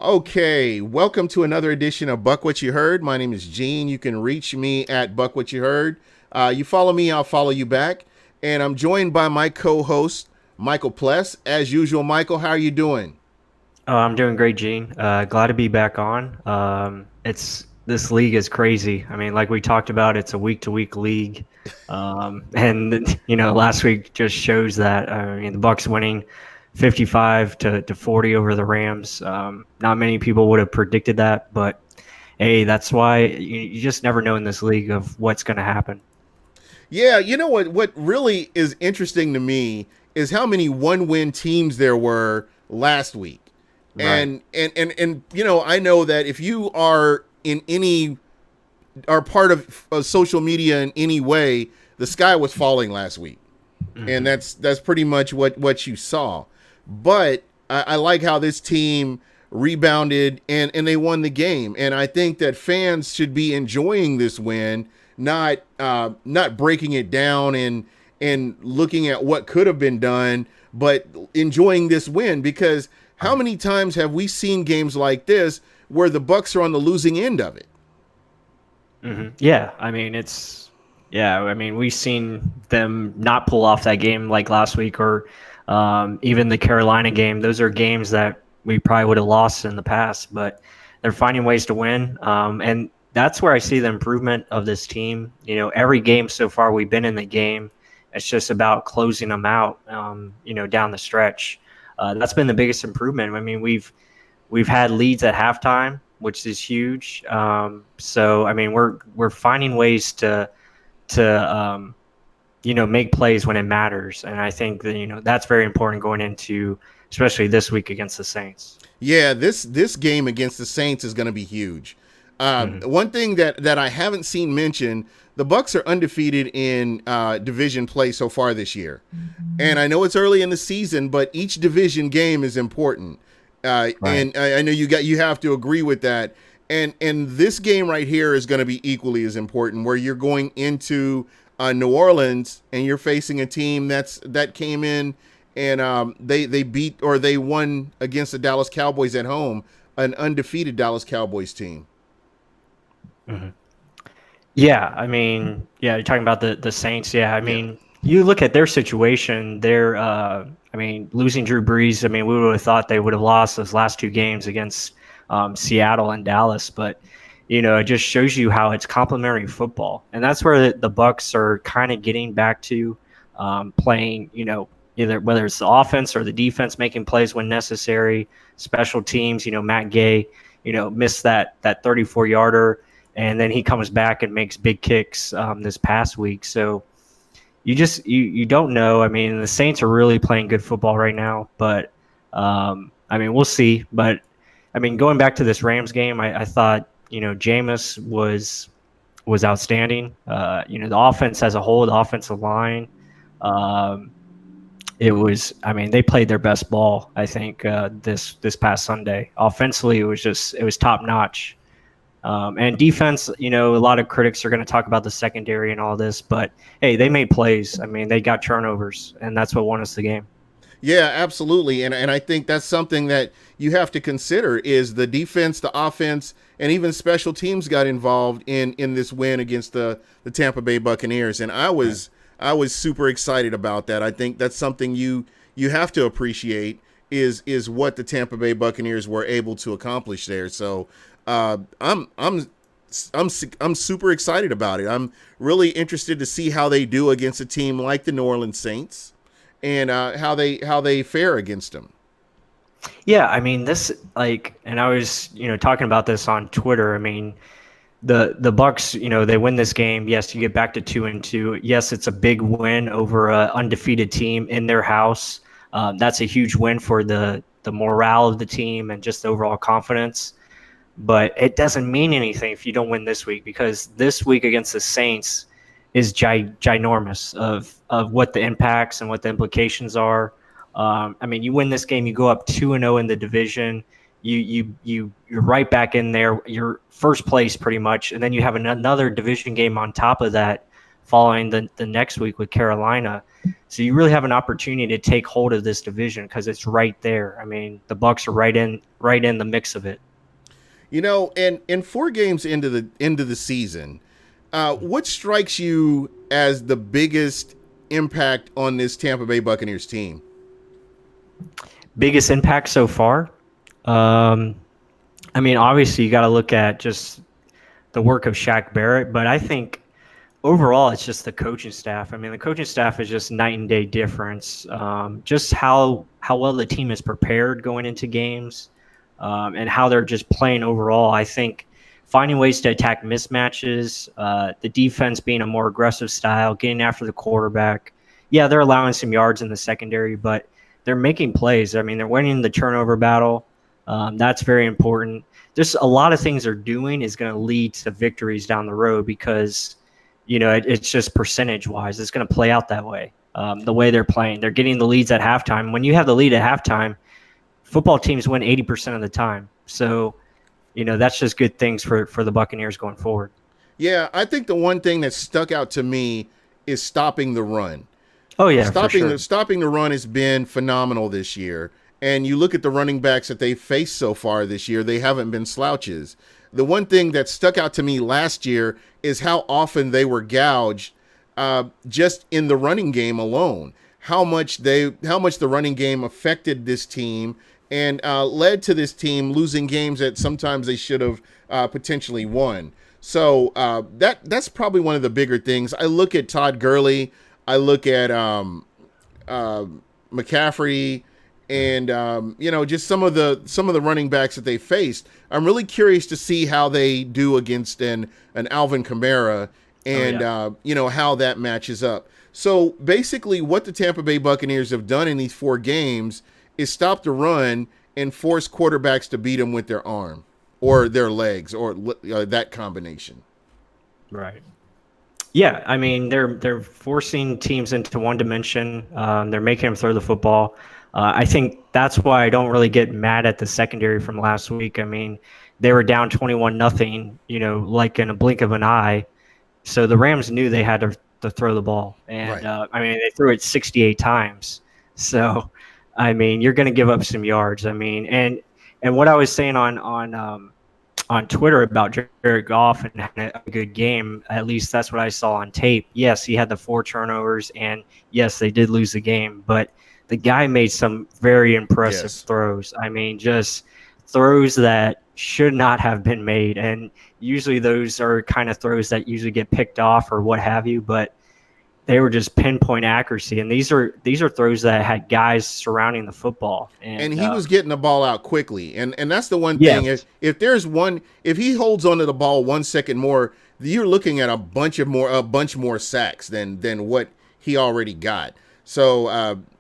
Okay, welcome to another edition of Buck What You Heard. My name is Gene. You can reach me at Buck What You Heard. You follow me, I'll follow you back. And I'm joined by my co-host, Michael Pless. As usual, Michael, how are you doing? Oh, I'm doing great, Gene. Glad to be back on. It's this league is crazy. I mean, like we talked about, it's a week-to-week league, and last week just shows that. I mean, the Bucs winning 55 to 40 over the Rams. Not many people would have predicted that, but hey, that's why you just never know in this league of what's going to happen. Yeah, you know what really is interesting to me is how many one-win teams there were last week. Right. And I know that if you are in any are part of social media in any way, the sky was falling last week, and Hmm. that's pretty much what you saw. But I like how this team rebounded and they won the game, and I think that fans should be enjoying this win, not breaking it down and looking at what could have been done, but enjoying this win because how Right. many times have we seen games like this where the Bucs are on the losing end of it? Yeah, I mean we've seen them not pull off that game like last week or even the Carolina game. Those are games that we probably would have lost in the past, but they're finding ways to win, and that's where I see the improvement of this team. Every game so far we've been in the game. It's just about closing them out. Down the stretch. That's been the biggest improvement. I mean, we've had leads at halftime, which is huge. So I mean, we're finding ways to make plays when it matters, and I think that that's very important going into especially this week against the Saints. Yeah, this game against the Saints is going to be huge. Hmm. One thing that I haven't seen mentioned: the Bucs are undefeated in division play so far this year, and I know it's early in the season, but each division game is important. Right. And I know you have to agree with that. And this game right here is going to be equally as important, where you're going into New Orleans and you're facing a team that came in and they beat or they won against the Dallas Cowboys at home, an undefeated Dallas Cowboys team. Hmm. Yeah, I mean, yeah, you're talking about the Saints. Yeah, I Yeah. mean, you look at their situation. They're, I mean, losing Drew Brees. I mean, we would have thought they would have lost those last two games against Seattle and Dallas, but it just shows you how it's complementary football, and that's where the Bucs are kind of getting back to playing. Either whether it's the offense or the defense making plays when necessary, special teams. Matt Gay, missed that 34 yarder and then he comes back and makes big kicks this past week. So you don't know. I mean, the Saints are really playing good football right now, but I mean, we'll see. But I mean, going back to this Rams game, I thought Jameis was outstanding. The offense as a whole, the offensive line. Um, it was. I mean, they played their best ball. I think this past Sunday. Offensively, it was top notch. And defense, a lot of critics are going to talk about the secondary and all this, but hey, they made plays. I mean, they got turnovers, and that's what won us the game. Yeah, absolutely. And I think that's something that you have to consider is the defense, the offense, and even special teams got involved in this win against the Tampa Bay Buccaneers. And Right. I was super excited about that. I think that's something you have to appreciate is what the Tampa Bay Buccaneers were able to accomplish there. So uh, I'm I'm I'm super excited about it. I'm really interested to see how they do against a team like the New Orleans Saints and how they fare against them. Yeah, I mean, this like, and I was talking about this on Twitter. I mean, the Bucks, they win this game. Yes, you get back to 2-2. Yes, it's a big win over a undefeated team in their house. That's a huge win for the morale of the team and just the overall confidence. But it doesn't mean anything if you don't win this week because this week against the Saints is ginormous of what the impacts and what the implications are. I mean, you win this game, you go up 2-0 in the division. You're right back in there. You're first place pretty much, and then you have another division game on top of that following the next week with Carolina. So you really have an opportunity to take hold of this division because it's right there. I mean, the Bucs are right in the mix of it. And 4 games into the season, what strikes you as the biggest impact on this Tampa Bay Buccaneers team? Biggest impact so far? Um, I mean, obviously you got to look at just the work of Shaq Barrett, but I think overall it's just the coaching staff. I mean, the coaching staff is just night and day difference. Just how well the team is prepared going into games, and how they're just playing overall. I think finding ways to attack mismatches, the defense being a more aggressive style, getting after the quarterback. Yeah, they're allowing some yards in the secondary, but they're making plays. I mean, they're winning the turnover battle. That's very important. Just a lot of things they're doing is going to lead to victories down the road because it's just percentage wise, it's going to play out that way. The way they're playing, they're getting the leads at halftime. When you have the lead at halftime, football teams win 80% of the time. So, that's just good things for the Buccaneers going forward. Yeah, I think the one thing that stuck out to me is stopping the run. Oh yeah, for Stopping sure. the run has been phenomenal this year. And you look at the running backs that they've faced so far this year, they haven't been slouches. The one thing that stuck out to me last year is how often they were gouged, just in the running game alone. How much the running game affected this team and led to this team losing games that sometimes they should have potentially won. So that's probably one of the bigger things. I look at Todd Gurley. I look at McCaffrey, and just some of the running backs that they faced. I'm really curious to see how they do against an Alvin Kamara, and how that matches up. So basically, what the Tampa Bay Buccaneers have done in these 4 games is stop the run and force quarterbacks to beat them with their arm or their legs or that combination. Right. Yeah, I mean they're forcing teams into one dimension. They're making them throw the football. I think that's why I don't really get mad at the secondary from last week. I mean, they were down 21-0, like in a blink of an eye. So the Rams knew they had to throw the ball, and Right. I mean they threw it 68 times. So, I mean you're going to give up some yards. I mean, and what I was saying on Twitter about Jared Goff and having a good game. At least that's what I saw on tape. Yes, he had the 4 turnovers, and yes, they did lose the game, but the guy made some very impressive Yes. throws. I mean, just throws that should not have been made. And usually those are kind of throws that usually get picked off or what have you, but they were just pinpoint accuracy. And these are throws that had guys surrounding the football. And And he was getting the ball out quickly, and that's the one thing. yes, If he holds onto the ball 1 second more, you're looking at a bunch more sacks than what he already got. So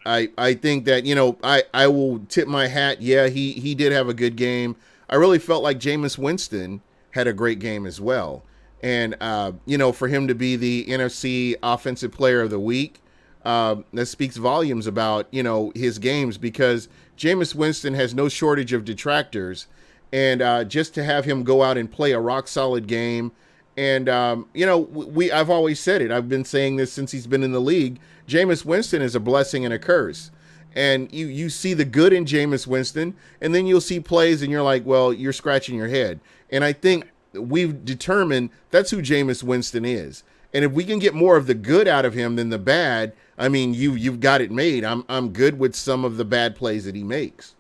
I think that I will tip my hat. Yeah, he did have a good game. I really felt like Jameis Winston had a great game as well, and for him to be the NFC Offensive Player of the Week, that speaks volumes about his games, because Jameis Winston has no shortage of detractors, and just to have him go out and play a rock solid game, and I've always said it. I've been saying this since he's been in the league. Jameis Winston is a blessing and a curse, and you see the good in Jameis Winston, and then you'll see plays, and you're like, well, you're scratching your head. And I think we've determined that's who Jameis Winston is. And if we can get more of the good out of him than the bad, I mean, you've got it made. I'm good with some of the bad plays that he makes.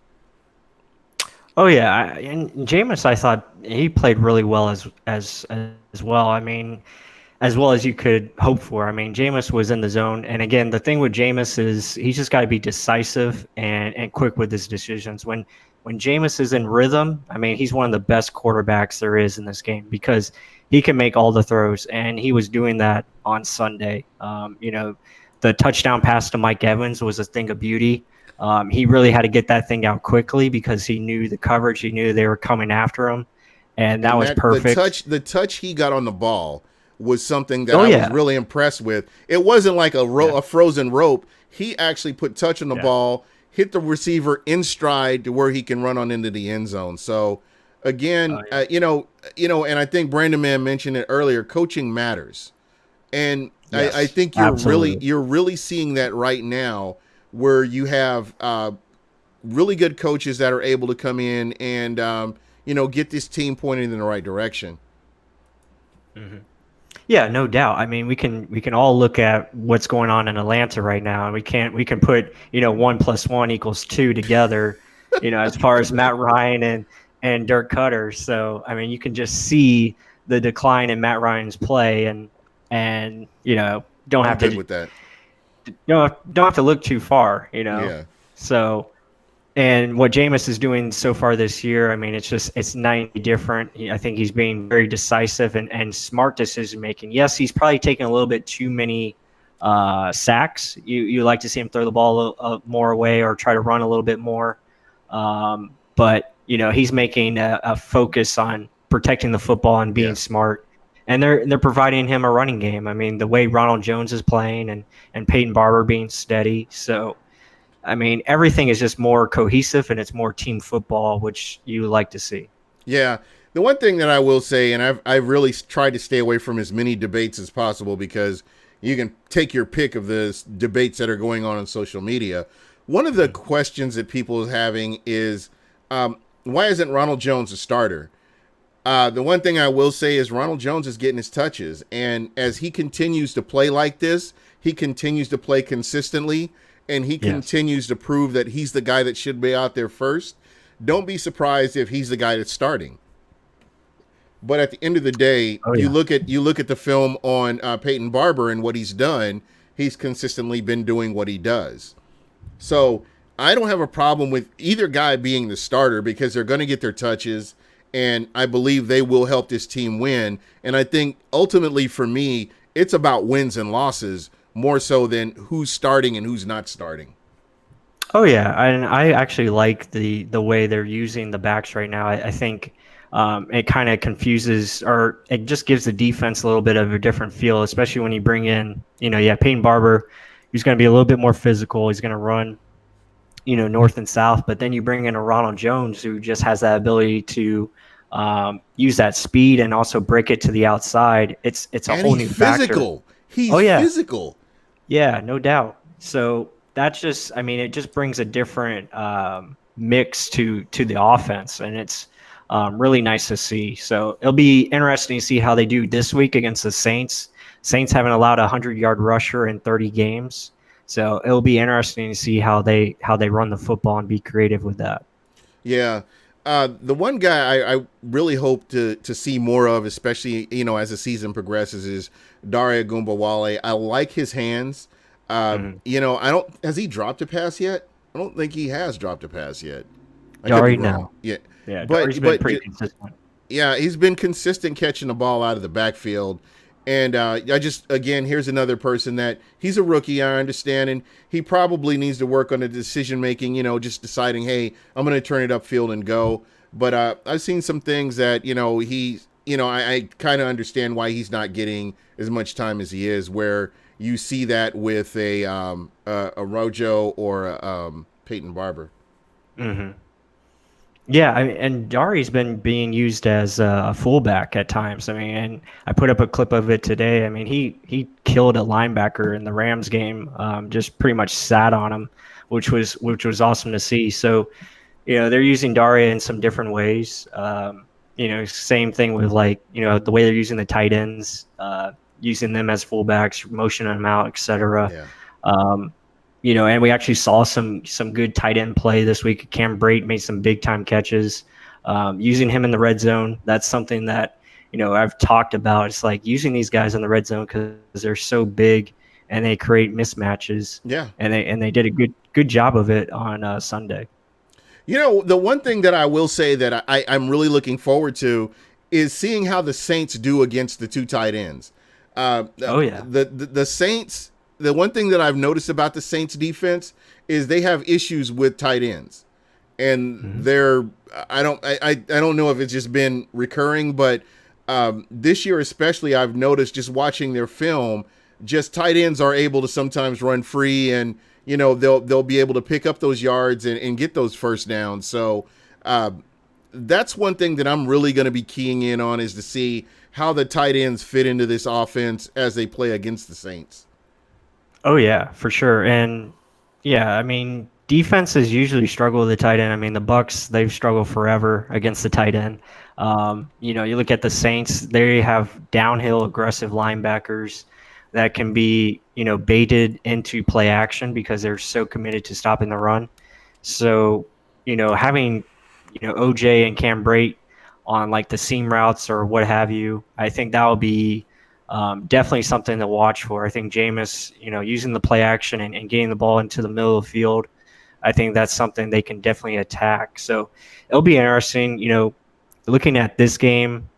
oh yeah, and Jameis, I thought he played really well as well. I mean, as well as you could hope for. I mean, Jameis was in the zone, and again, the thing with Jameis is he's just got to be decisive and quick with his decisions. When Jameis is in rhythm, I mean, he's one of the best quarterbacks there is in this game because he can make all the throws, and he was doing that on Sunday. The touchdown pass to Mike Evans was a thing of beauty. He really had to get that thing out quickly because he knew the coverage. He knew they were coming after him, and that And was that the perfect. touch he got on the ball was something that Oh I was yeah, really impressed with. It wasn't like yeah, a frozen rope. He actually put touch on the yeah. ball, hit the receiver in stride to where he can run on into the end zone. So Oh again, yeah. and I think Brandon Mann mentioned it earlier. Coaching matters. And I Yes, think absolutely. you're really seeing that right now, where you have really good coaches that are able to come in and get this team pointed in the right direction. Hmm. Yeah, no doubt. I mean, we can all look at what's going on in Atlanta right now, and we can put 1 + 1 = 2 together, as far as Matt Ryan and Dirk Cutter. So I mean, you can just see the decline in Matt Ryan's play, and don't I'm have good to with that. don't have to look too far. Yeah. So. And what Jameis is doing so far this year, I mean, it's 90 different. I think he's being very decisive and smart decision making. Yes, he's probably taking a little bit too many sacks. You like to see him throw the ball more away or try to run a little bit more. But he's making a focus on protecting the football and being Yes. smart. And they're providing him a running game. I mean, the way Ronald Jones is playing and Peyton Barber being steady. So I mean, everything is just more cohesive and it's more team football, which you like to see. Yeah. The one thing that I will say, and I've really tried to stay away from as many debates as possible, because you can take your pick of the debates that are going on social media. One of the questions that people are having is, why isn't Ronald Jones a starter? The one thing I will say is Ronald Jones is getting his touches, and as he continues to play like this, he continues to play consistently, and he Yes. continues to prove that he's the guy that should be out there first. Don't be surprised if he's the guy that's starting. But at the end of the day, Oh yeah. you look at the film on Peyton Barber and what he's done. He's consistently been doing what he does. So I don't have a problem with either guy being the starter, because they're going to get their touches, and I believe they will help this team win. And I think ultimately for me, it's about wins and losses more so than who's starting and who's not starting. Oh yeah, and I actually like the way they're using the backs right now. I think it kind of confuses, or it just gives the defense a little bit of a different feel, especially when you bring in, Peyton Barber, who's going to be a little bit more physical. He's going to run, north and south, but then you bring in a Ronald Jones who just has that ability to use that speed and also break it to the outside. It's a And whole he's new factor. physical. Oh He's yeah, physical. yeah, no doubt. So that's just, I mean, it just brings a different mix to the offense, and it's really nice to see. So it'll be interesting to see how they do this week against the Saints. Saints haven't allowed a 100-yard rusher in 30 games, so it'll be interesting to see how they run the football and be creative with that. Yeah. The one guy I really hope to see more of, especially as the season progresses, is Daria Gumbawale. I like his hands. Mhm. I don't. Has he dropped a pass yet? I don't think he has dropped a pass yet. I could be Dari wrong. now. Yeah, Yeah, but Dari's been but pretty consistent. yeah, he's been consistent catching the ball out of the backfield. And I just, again, here's another person that he's a rookie, I understand, and he probably needs to work on the decision making, just deciding, hey, I'm going to turn it upfield and go. But I've seen some things that, I kind of understand why he's not getting as much time as he is, where you see that with a Rojo or Peyton Barber. Hmm. Yeah, and Dari's been being used as a fullback at times. I mean, and I put up a clip of it today. I mean, he killed a linebacker in the Rams game. Just pretty much sat on him, which was awesome to see. So, they're using Daria in some different ways. Same thing with, like, the way they're using the tight ends, using them as fullbacks, motioning them out, etc. Yeah. And we actually saw some good tight end play this week. Cam Brate made some big time catches. Using him in the red zone, that's something that I've talked about. It's like using these guys in the red zone because they're so big and they create mismatches. Yeah. And they did a good job of it on Sunday. The one thing that I will say that I'm really looking forward to is seeing how the Saints do against the two tight ends. Oh yeah. The Saints. The one thing that I've noticed about the Saints defense is they have issues with tight ends, and Hmm. I don't know if it's just been recurring, but this year especially, I've noticed just watching their film, just tight ends are able to sometimes run free, and they'll be able to pick up those yards and get those first downs. So that's one thing that I'm really going to be keying in on, is to see how the tight ends fit into this offense as they play against the Saints. Oh yeah, for sure. And yeah, I mean, defenses usually struggle with the tight end. I mean, the Bucs, they've struggled forever against the tight end. You look at the Saints, they have downhill aggressive linebackers that can be, baited into play action because they're so committed to stopping the run. So, having, OJ and Cam Brate on like the seam routes or what have you, I think that will be definitely something to watch for. I think Jameis, using the play action and getting the ball into the middle of the field, I think that's something they can definitely attack. So it'll be interesting, looking at this game,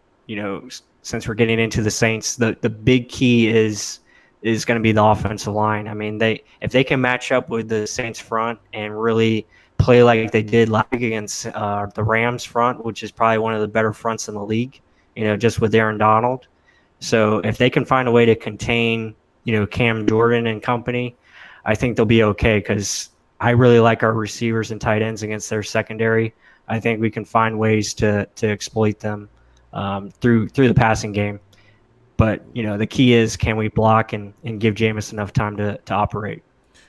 since we're getting into the Saints, the big key is going to be the offensive line. I mean, if they can match up with the Saints front and really play like they did last week against the Rams front, which is probably one of the better fronts in the league, just with Aaron Donald. So if they can find a way to contain, Cam Jordan and company, I think they'll be okay, because I really like our receivers and tight ends against their secondary. I think we can find ways to exploit them through the passing game. But, the key is, can we block and give Jameis enough time to operate?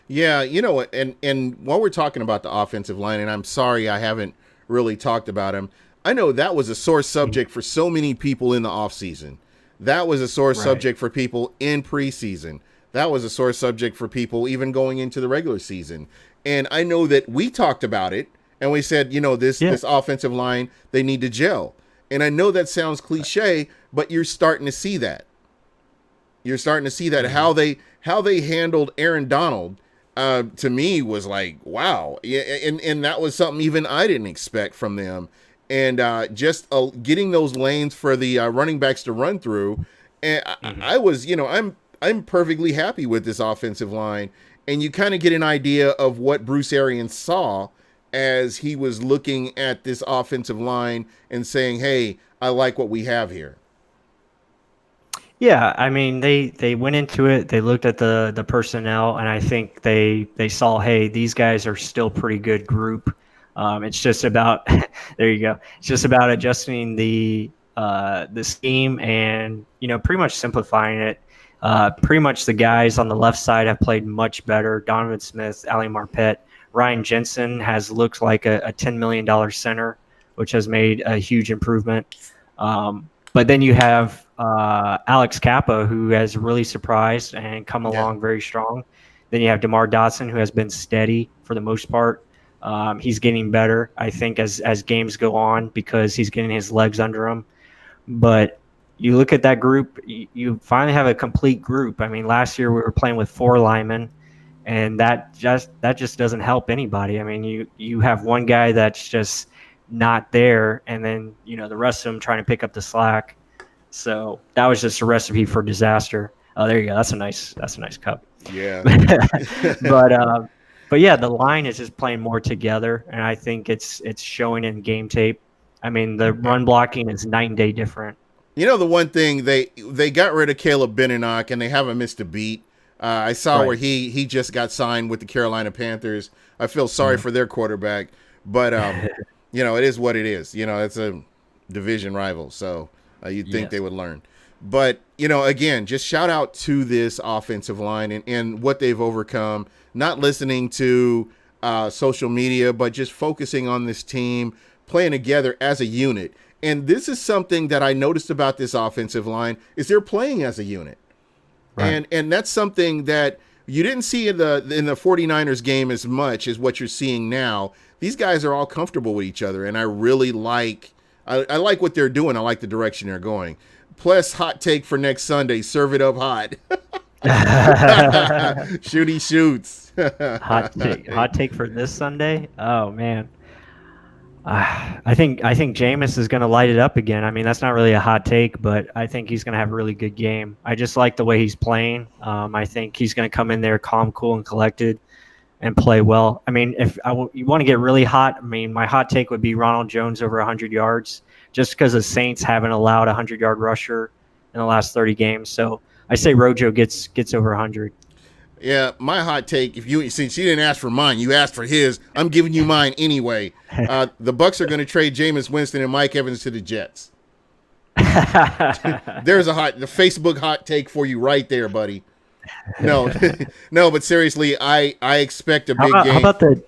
Yeah, and while we're talking about the offensive line, and I'm sorry I haven't really talked about him, I know that was a sore subject for so many people in the offseason. That was a sore subject for people in preseason. That was a sore subject for people even going into the regular season. And I know that we talked about it, and we said, this offensive line, they need to gel. And I know that sounds cliche, but you're starting to see that. You're starting to see that. Mm-hmm. How they handled Aaron Donald, to me, was like, wow. Yeah, and that was something even I didn't expect from them. And just getting those lanes for the running backs to run through, and I was, I'm perfectly happy with this offensive line. And you kind of get an idea of what Bruce Arians saw as he was looking at this offensive line and saying, "Hey, I like what we have here." Yeah, I mean, they went into it. They looked at the personnel, and I think they saw, hey, these guys are still pretty good group. It's just about there you go. It's just about adjusting the scheme and pretty much simplifying it. Pretty much the guys on the left side have played much better. Donovan Smith, Ali Marpet, Ryan Jensen has looked like a $10 million center, which has made a huge improvement. But then you have Alex Kappa, who has really surprised and come along very strong. Then you have DeMar Dotson, who has been steady for the most part. He's getting better, I think, as games go on, because he's getting his legs under him. But you look at that group, you finally have a complete group. I mean, last year we were playing with 4 linemen, and that just doesn't help anybody. I mean, you have one guy that's just not there, and then the rest of them trying to pick up the slack. So that was just a recipe for disaster. Oh, there you go. That's a nice cup. Yeah. But yeah, the line is just playing more together, and I think it's showing in game tape. I mean, the run blocking is night and day different. The one thing, they got rid of Caleb Beninock, and they haven't missed a beat. I saw where he just got signed with the Carolina Panthers. I feel sorry for their quarterback, but it is what it is. It's a division rival, so you'd think they would learn. But again, just shout out to this offensive line and what they've overcome. Not listening to social media, but just focusing on this team, playing together as a unit. And this is something that I noticed about this offensive line, is they're playing as a unit. Right. And that's something that you didn't see in the 49ers game as much as what you're seeing now. These guys are all comfortable with each other, and I really like I like what they're doing. I like the direction they're going. Plus, hot take for next Sunday: serve it up hot. Shooty shoots. Hot take for this Sunday. Oh man. I think Jameis is going to light it up again. I mean, that's not really a hot take, but I think he's going to have a really good game. I just like the way he's playing. I think he's going to come in there calm, cool, and collected and play well. I mean, if you want to get really hot, I mean, my hot take would be Ronald Jones over 100 yards, just because the Saints haven't allowed a 100-yard rusher in the last 30 games. So I say Rojo gets over 100. Yeah, my hot take. If you since you didn't ask for mine, you asked for his. I'm giving you mine anyway. The Bucks are going to trade Jameis Winston and Mike Evans to the Jets. There's the Facebook hot take for you right there, buddy. No, no, but seriously, I expect a How big about game.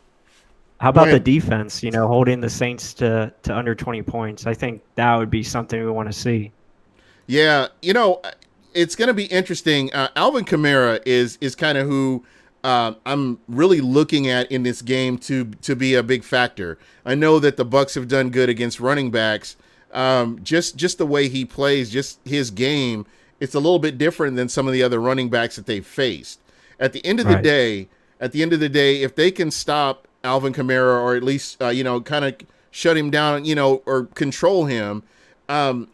how Go about the ahead. defense? You know, holding the Saints to under 20 points. I think that would be something we want to see. Yeah, it's going to be interesting. Alvin Kamara is kind of who I'm really looking at in this game to be a big factor. I know that the Bucks have done good against running backs. Just the way he plays, just his game, it's a little bit different than some of the other running backs that they've faced. At the end of the Right. day, if they can stop Alvin Kamara or at least kind of shut him down, or control him, Mhm.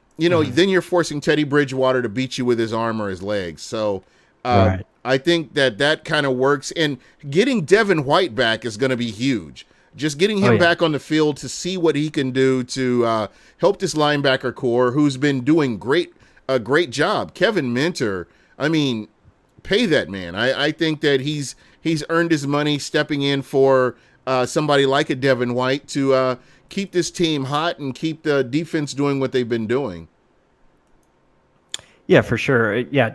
then you're forcing Teddy Bridgewater to beat you with his arm or his legs. So Right. I think that kind of works. And getting Devin White back is going to be huge. Just getting Oh him yeah. back on the field to see what he can do to help this linebacker core, who's been doing a great job. Kevin Minter, I mean, pay that man. I think that he's earned his money stepping in for somebody like a Devin White to keep this team hot and keep the defense doing what they've been doing. Yeah, for sure. Yeah,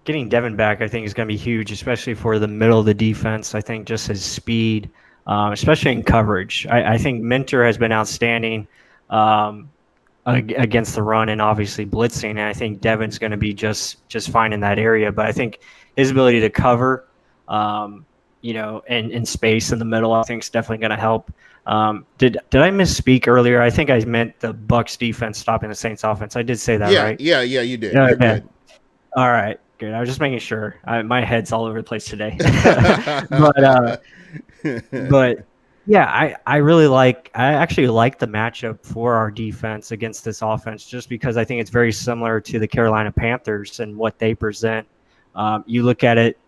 getting Devin back, I think, is going to be huge, especially for the middle of the defense. I think just his speed, especially in coverage. I think Minter has been outstanding um, against the run and obviously blitzing. And I think Devin's going to be just fine in that area. But I think his ability to cover, in space in the middle, I think is definitely going to help. Did I misspeak earlier? I think I meant the Bucks defense stopping the Saints offense. I did say that, Yeah, right? yeah, yeah. You did. Yeah. You're Okay. good. All right. Good. I was just making sure. My head's all over the place today. but but yeah, I actually like the matchup for our defense against this offense just because I think it's very similar to the Carolina Panthers and what they present. You look at it,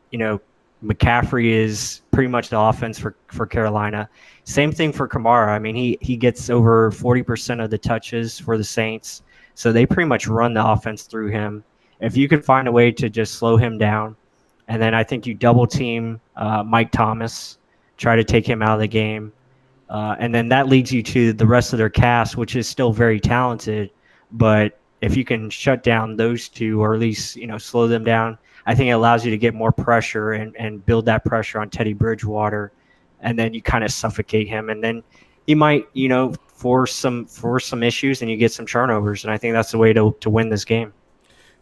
McCaffrey is pretty much the offense for Carolina. Same thing for Kamara. I mean, he gets over 40% of the touches for the Saints, so they pretty much run the offense through him. If you could find a way to just slow him down, and then I think you double team Mike Thomas, try to take him out of the game. And then that leads you to the rest of their cast, which is still very talented. But if you can shut down those two, or at least slow them down, I think it allows you to get more pressure and build that pressure on Teddy Bridgewater, and then you kind of suffocate him, and then he might force some issues, and you get some turnovers, and I think that's the way to win this game.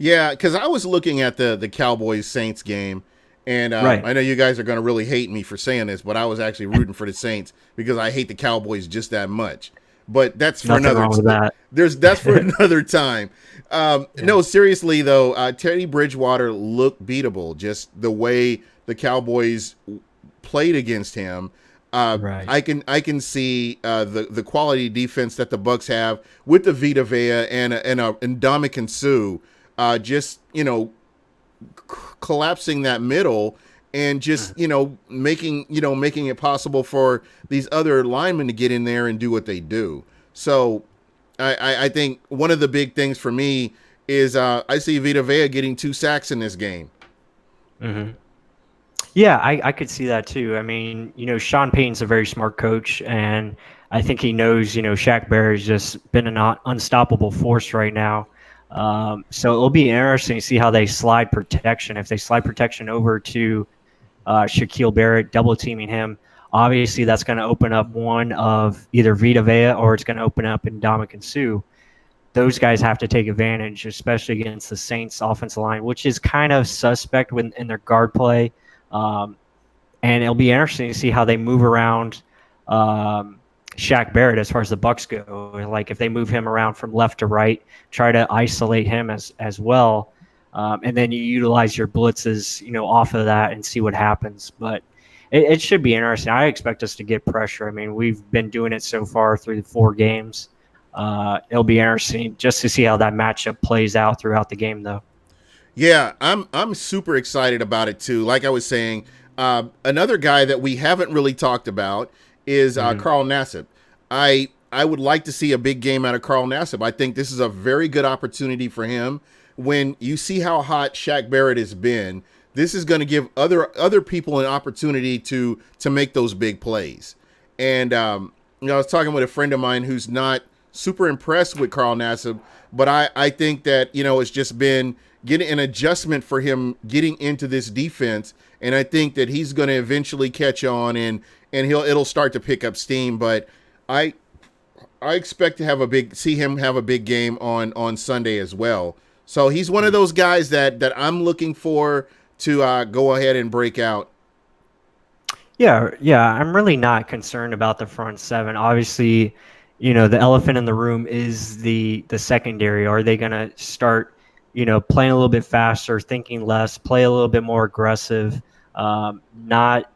Yeah, because I was looking at the Cowboys Saints game, and Right. I know you guys are going to really hate me for saying this, but I was actually rooting for the Saints because I hate the Cowboys just that much. But that's for Nothing another. wrong with that. That's for another time. Yeah. No, seriously though, Teddy Bridgewater looked beatable. Just the way the Cowboys played against him. Right. I can see the quality defense that the Bucks have with the Vita Vea and Dominican Sue, just collapsing that middle and just making it possible for these other linemen to get in there and do what they do. So I think one of the big things for me is I see Vita Vea getting 2 sacks in this game. Hmm. Yeah, I could see that too. I mean, Sean Payton's a very smart coach, and I think he knows, Shaq Barrett's just been an unstoppable force right now. So it'll be interesting to see how they slide protection. If they slide protection over to Shaquille Barrett, double teaming him, obviously that's going to open up one of either Vita Vea or it's going to open up in Dominican Sue. Those guys have to take advantage, especially against the Saints offensive line, which is kind of suspect in their guard play. Um, and it'll be interesting to see how they move around Shaq Barrett as far as the Bucks go. Like if they move him around from left to right, try to isolate him as well, and then you utilize your blitzes, off of that and see what happens. But it should be interesting. I expect us to get pressure. I mean, we've been doing it so far through the 4 games. It'll be interesting just to see how that matchup plays out throughout the game, though. Yeah, I'm super excited about it too. Like I was saying, another guy that we haven't really talked about is Hmm. Carl Nassib. I would like to see a big game out of Carl Nassib. I think this is a very good opportunity for him. When you see how hot Shaq Barrett has been, This is going to give other people an opportunity to make those big plays. And I was talking with a friend of mine who's not super impressed with Carl Nassib, but I think that it's just been getting an adjustment for him getting into this defense, and I think that he's going to eventually catch on, and it'll start to pick up steam. But I I expect to see him have a big game on Sunday as well. So he's one of those guys that I'm looking for to go ahead and break out. Yeah, yeah, I'm really not concerned about the front seven. Obviously, the elephant in the room is the secondary. Are they going to start, playing a little bit faster, thinking less, play a little bit more aggressive, not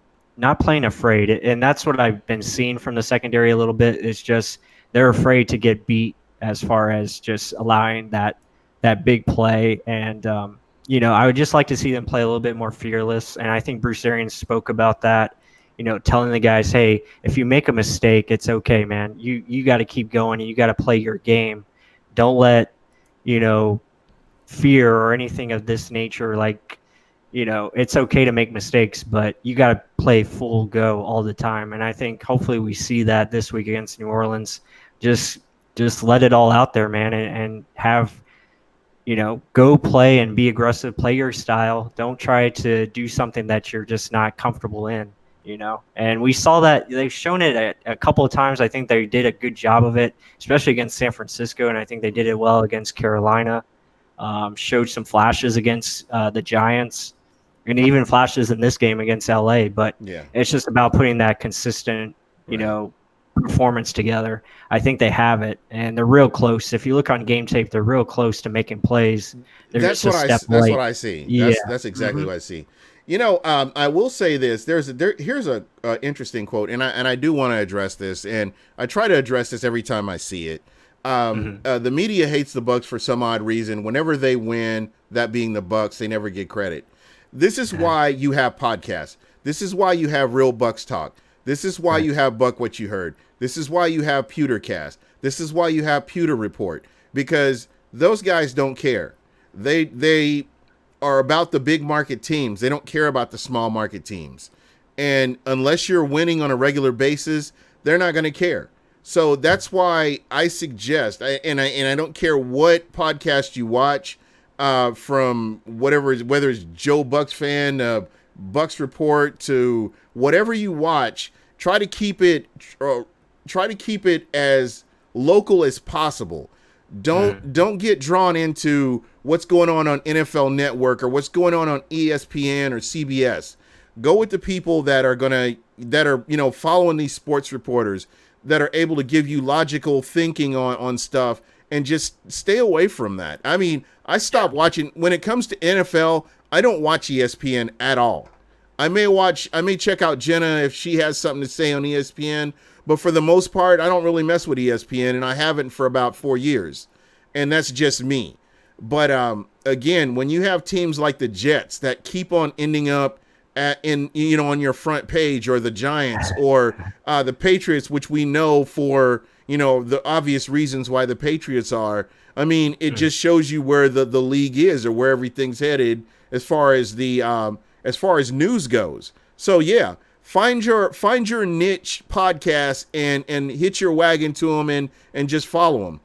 playing afraid? And that's what I've been seeing from the secondary a little bit. Is just they're afraid to get beat as far as just allowing that big play. And I would just like to see them play a little bit more fearless. And I think Bruce Arians spoke about that, telling the guys, hey, if you make a mistake, it's okay, man. You got to keep going and you got to play your game. Don't let, fear or anything of this nature, like, it's okay to make mistakes, but you got to play full go all the time. And I think hopefully we see that this week against New Orleans. Just let it all out there, man, and have, go play and be aggressive, play your style. Don't try to do something that you're just not comfortable in. And we saw that they've shown it a couple of times. I think they did a good job of it, especially against San Francisco. And I think they did it well against Carolina. Showed some flashes against the Giants and even flashes in this game against LA. But Yeah. it's just about putting that consistent, Right. performance together. I think they have it, and they're real close. If you look on game tape, they're real close to making plays. They're just a step That's what late. I see. Yeah. That's exactly Hmm. what I see. I will say this. Here's a interesting quote, and I do want to address this, and I try to address this every time I see it. Hmm. The media hates the Bucs for some odd reason. Whenever they win, that being the Bucs, they never get credit. This is why you have podcasts. This is why you have Real Bucs Talk. This is why Right. you have Buck What You Heard. This is why you have Pewtercast. This is why you have Pewter Report, because those guys don't care. They are about the big market teams. They don't care about the small market teams. And unless you're winning on a regular basis, they're not going to care. So that's why I suggest, and I don't care what podcast you watch, from whether it's Joe Bucks fan, Bucks Report, to whatever you watch, try to keep it as local as possible. Mm. Don't get drawn into what's going on NFL Network or what's going on ESPN or CBS. Go with the people that are following these sports reporters that are able to give you logical thinking on stuff, and just stay away from that. I mean, I stopped watching when it comes to NFL. I don't watch ESPN at all. I may check out Jenna if she has something to say on ESPN, but for the most part, I don't really mess with ESPN, and I haven't for about 4 years, and that's just me. But again, when you have teams like the Jets that keep on ending up on your front page, or the Giants, or the Patriots, which we know for the obvious reasons why the Patriots are. I mean, it just shows you where the league is, or where everything's headed as far as news goes. So yeah, find your niche podcast and hitch your wagon to them, and just follow them.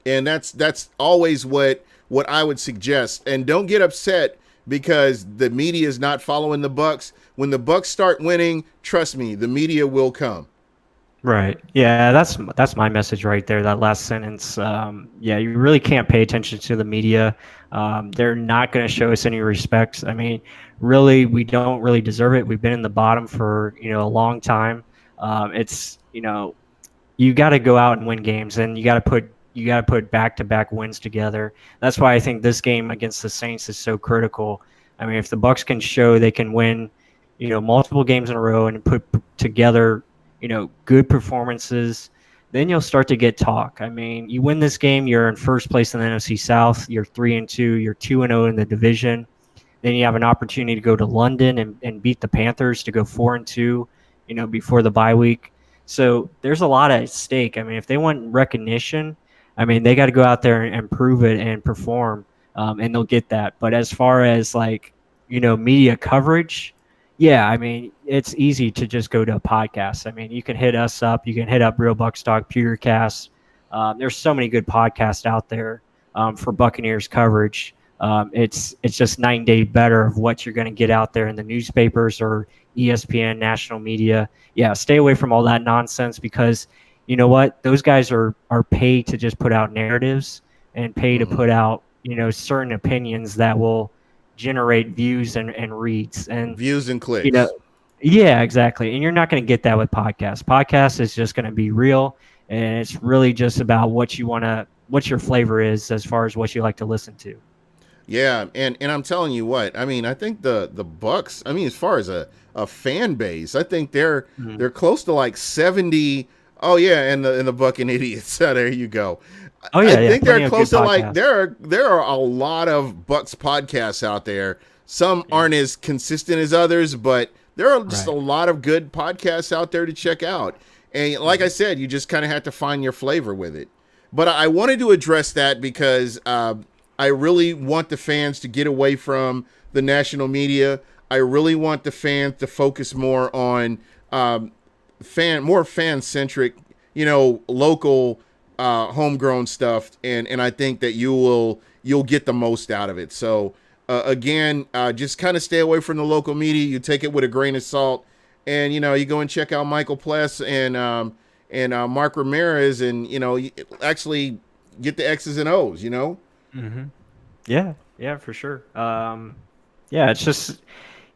And that's always what I would suggest. And don't get upset because the media is not following the Bucks. When the Bucks start winning, trust me, the media will come. Right. Yeah, that's my message right there. That last sentence. Yeah, you really can't pay attention to the media. They're not going to show us any respect. I mean, really, we don't really deserve it. We've been in the bottom for a long time. It's you got to go out and win games, and you got to put back-to-back wins together. That's why I think this game against the Saints is so critical. I mean, if the Bucks can show they can win, multiple games in a row and put together, good performances, then you'll start to get talk. I mean, you win this game, you're in first place in the NFC South. You're 3-2. You're 2-0 in the division. Then you have an opportunity to go to London and beat the Panthers to go 4-2, before the bye week. So there's a lot at stake. I mean, if they want recognition, I mean, they got to go out there and prove it and perform, and they'll get that. But as far as like media coverage, yeah, I mean, it's easy to just go to a podcast. I mean, you can hit us up. You can hit up Real Bucks Talk, Pewtercast. There's so many good podcasts out there for Buccaneers coverage. It's just night and day better of what you're going to get out there in the newspapers or ESPN, national media. Yeah, stay away from all that nonsense because you know what? Those guys are paid to just put out narratives and pay to Hmm. put out certain opinions that will generate views and reads and Views and you know clicks. yeah, exactly. And you're not going to get that with podcast is just going to be real, and it's really just about what your flavor is as far as what you like to listen to. Yeah, and I'm telling you what, I mean, I think the Bucks, I mean, as far as a fan base, I think Mhm. they're close to like 70. Oh yeah, and the Bucking Idiots. So there you go. Oh I yeah, yeah, think they're plenty of close good to like podcasts. there are a lot of Bucks podcasts out there. Some Yeah. aren't as consistent as others, but there are just a Right. lot of good podcasts out there to check out. And like I Mhm. said, you just kind of have to find your flavor with it. But I wanted to address that because I really want the fans to get away from the national media. I really want the fans to focus more on more fan centric, local homegrown stuff, and I think that you'll get the most out of it. So again, just kind of stay away from the local media. You take it with a grain of salt, and you go and check out Michael Pless and Mark Ramirez, and actually get the X's and O's. Mhm. Yeah, yeah, for sure. Yeah, it's just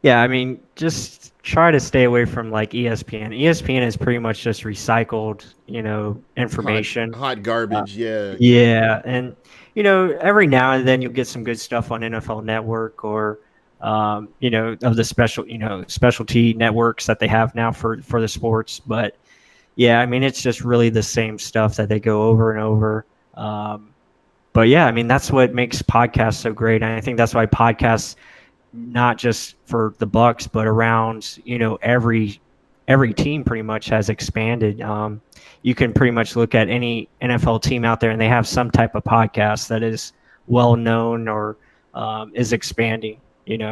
yeah, I mean, just try to stay away from like ESPN. ESPN is pretty much just recycled, hot information. hot Uh, garbage. Yeah, yeah, and every now and then you'll get some good stuff on NFL Network or of the specialty networks that they have now for the sports. But yeah, I mean, it's just really the same stuff that they go over and over. But yeah, I mean, that's what makes podcasts so great. And I think that's why podcasts, not just for the Bucks, but around every team pretty much has expanded. You can pretty much look at any NFL team out there, and they have some type of podcast that is well known or is expanding.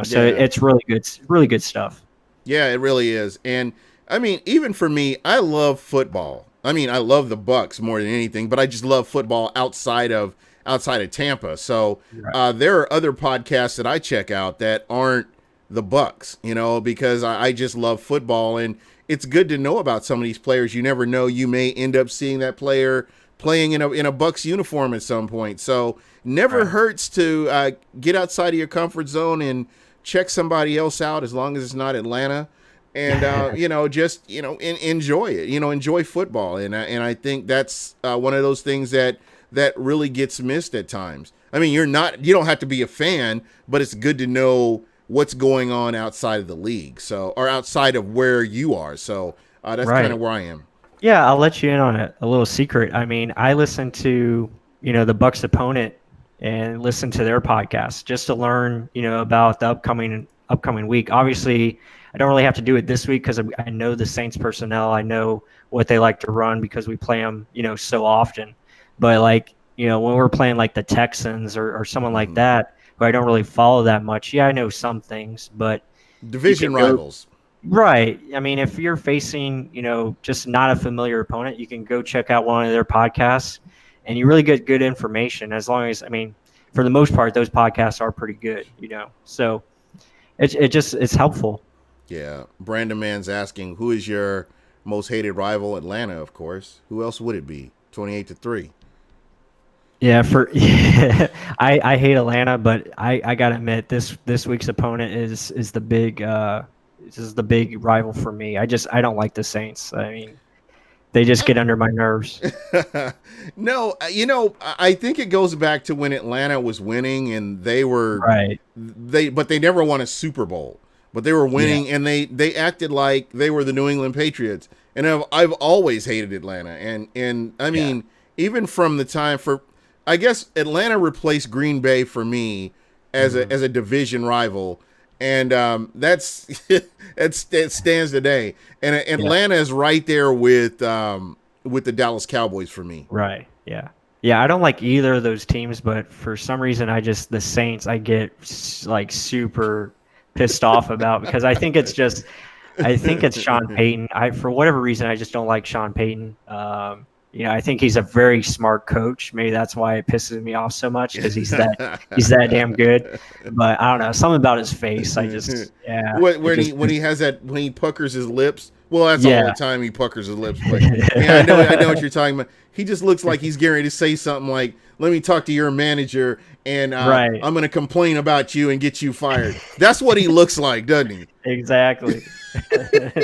So yeah. it's really good stuff. Yeah, it really is. And I mean, even for me, I love football. I mean, I love the Bucks more than anything, but I just love football outside of Tampa. So Right. there are other podcasts that I check out that aren't the Bucks, because I just love football, and it's good to know about some of these players. You never know, you may end up seeing that player playing in a Bucks uniform at some point. So never Right. hurts to get outside of your comfort zone and check somebody else out, as long as it's not Atlanta, and just enjoy it. Enjoy football, and I think that's one of those things that really gets missed at times. I mean, you don't have to be a fan, but it's good to know what's going on outside of the league, or outside of where you are. So that's kind Right. of where I am. Yeah, I'll let you in on a little secret. I mean, I listen to, the Bucks opponent and listen to their podcast just to learn, about the upcoming week. Obviously, I don't really have to do it this week because I know the Saints personnel. I know what they like to run because we play them, so often. But like, when we're playing like the Texans or someone like Hmm. that, who I don't really follow that much. Yeah, I know some things, but you can Division go. rivals. Right. I mean, if you're facing, just not a familiar opponent, you can go check out one of their podcasts and you really get good information as long as, I mean, for the most part, those podcasts are pretty good. So it's helpful. Yeah, Brandon Mann's asking, who is your most hated rival? Atlanta, of course. Who else would it be? 28-3. Yeah. I hate Atlanta, but I gotta admit this week's opponent is the big, this is the big rival for me. I don't like the Saints. I mean, they just get under my nerves. No, I think it goes back to when Atlanta was winning, and Right. but they never won a Super Bowl. But they were Yeah. winning, and they acted like they were the New England Patriots. And I've always hated Atlanta, and I Yeah. mean, even from the time I guess Atlanta replaced Green Bay for me as a Mhm. as a division rival, and that stands today. And Yeah. Atlanta is right there with the Dallas Cowboys for me. Right. Yeah. Yeah. I don't like either of those teams, but for some reason, the Saints, I get like super. pissed off about, because I think it's Sean Payton. For whatever reason, I just don't like Sean Payton. I think he's a very smart coach. Maybe that's why it pisses me off so much, because he's that damn good. But I don't know, something about his face. I just yeah. When he puckers his lips. Well, that's all the Yeah. time he puckers his lips. But yeah, I know what you're talking about. He just looks like he's getting ready to say something like, "Let me talk to your manager, and Right. I'm going to complain about you and get you fired." That's what he looks like, doesn't he? Exactly. But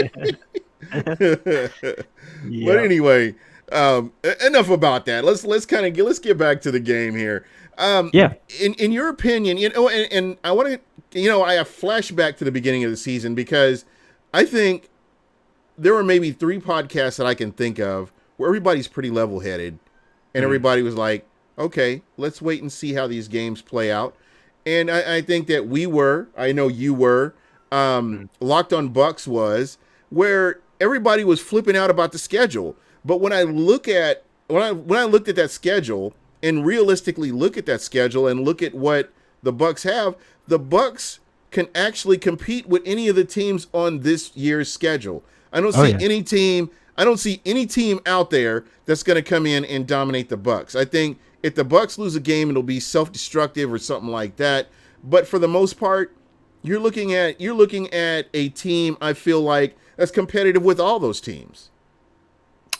anyway, enough about that. Let's get back to the game here. Yeah. In your opinion, and I want to, I have flashback to the beginning of the season, because I think there were maybe 3 podcasts that I can think of where everybody's pretty level-headed, and everybody was like, okay, let's wait and see how these games play out. And I think that I know you were, Locked on Bucs was, where everybody was flipping out about the schedule. But when I looked at that schedule and realistically look at that schedule and look at what the Bucs have, the Bucs can actually compete with any of the teams on this year's schedule. I don't see any team. I don't see any team out there that's going to come in and dominate the Bucs. I think if the Bucs lose a game, it'll be self-destructive or something like that. But for the most part, you're looking at a team, I feel like, that's competitive with all those teams.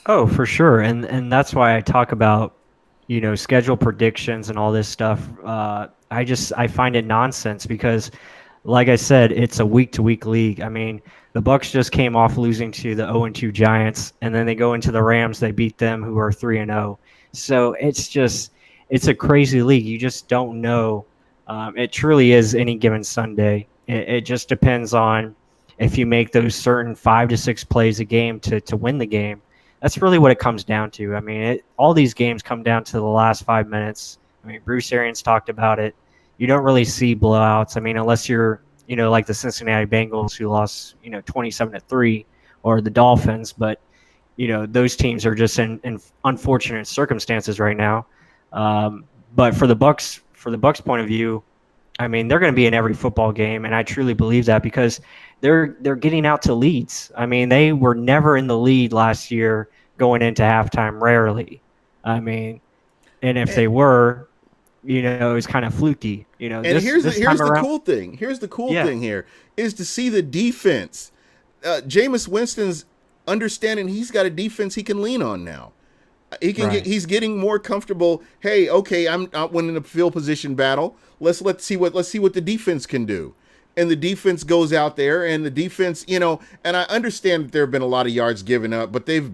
Oh, for sure. And that's why I talk about, schedule predictions and all this stuff. I find it nonsense, because like I said, it's a week-to-week league. I mean, the Bucs just came off losing to the 0-2 Giants, and then they go into the Rams. They beat them, who are 3-0. So it's a crazy league. You just don't know. It truly is any given Sunday. It just depends on if you make those certain 5 to 6 plays a game to win the game. That's really what it comes down to. I mean, all these games come down to the last 5 minutes. I mean, Bruce Arians talked about it. You don't really see blowouts. I mean, unless you're, like the Cincinnati Bengals, who lost, 27-3, or the Dolphins. But, those teams are just in unfortunate circumstances right now. But for the Bucs point of view, I mean, they're going to be in every football game, and I truly believe that, because they're getting out to leads. I mean, they were never in the lead last year going into halftime, rarely. I mean, and if they were, it was kind of fluky. And here's the cool thing. Here's the cool thing here is to see the defense. Jameis Winston's understanding he's got a defense he can lean on now. He's getting more comfortable. Hey, okay, I'm not winning the field position battle. Let's see what the defense can do. And the defense goes out there, and the defense, and I understand that there have been a lot of yards given up, but they've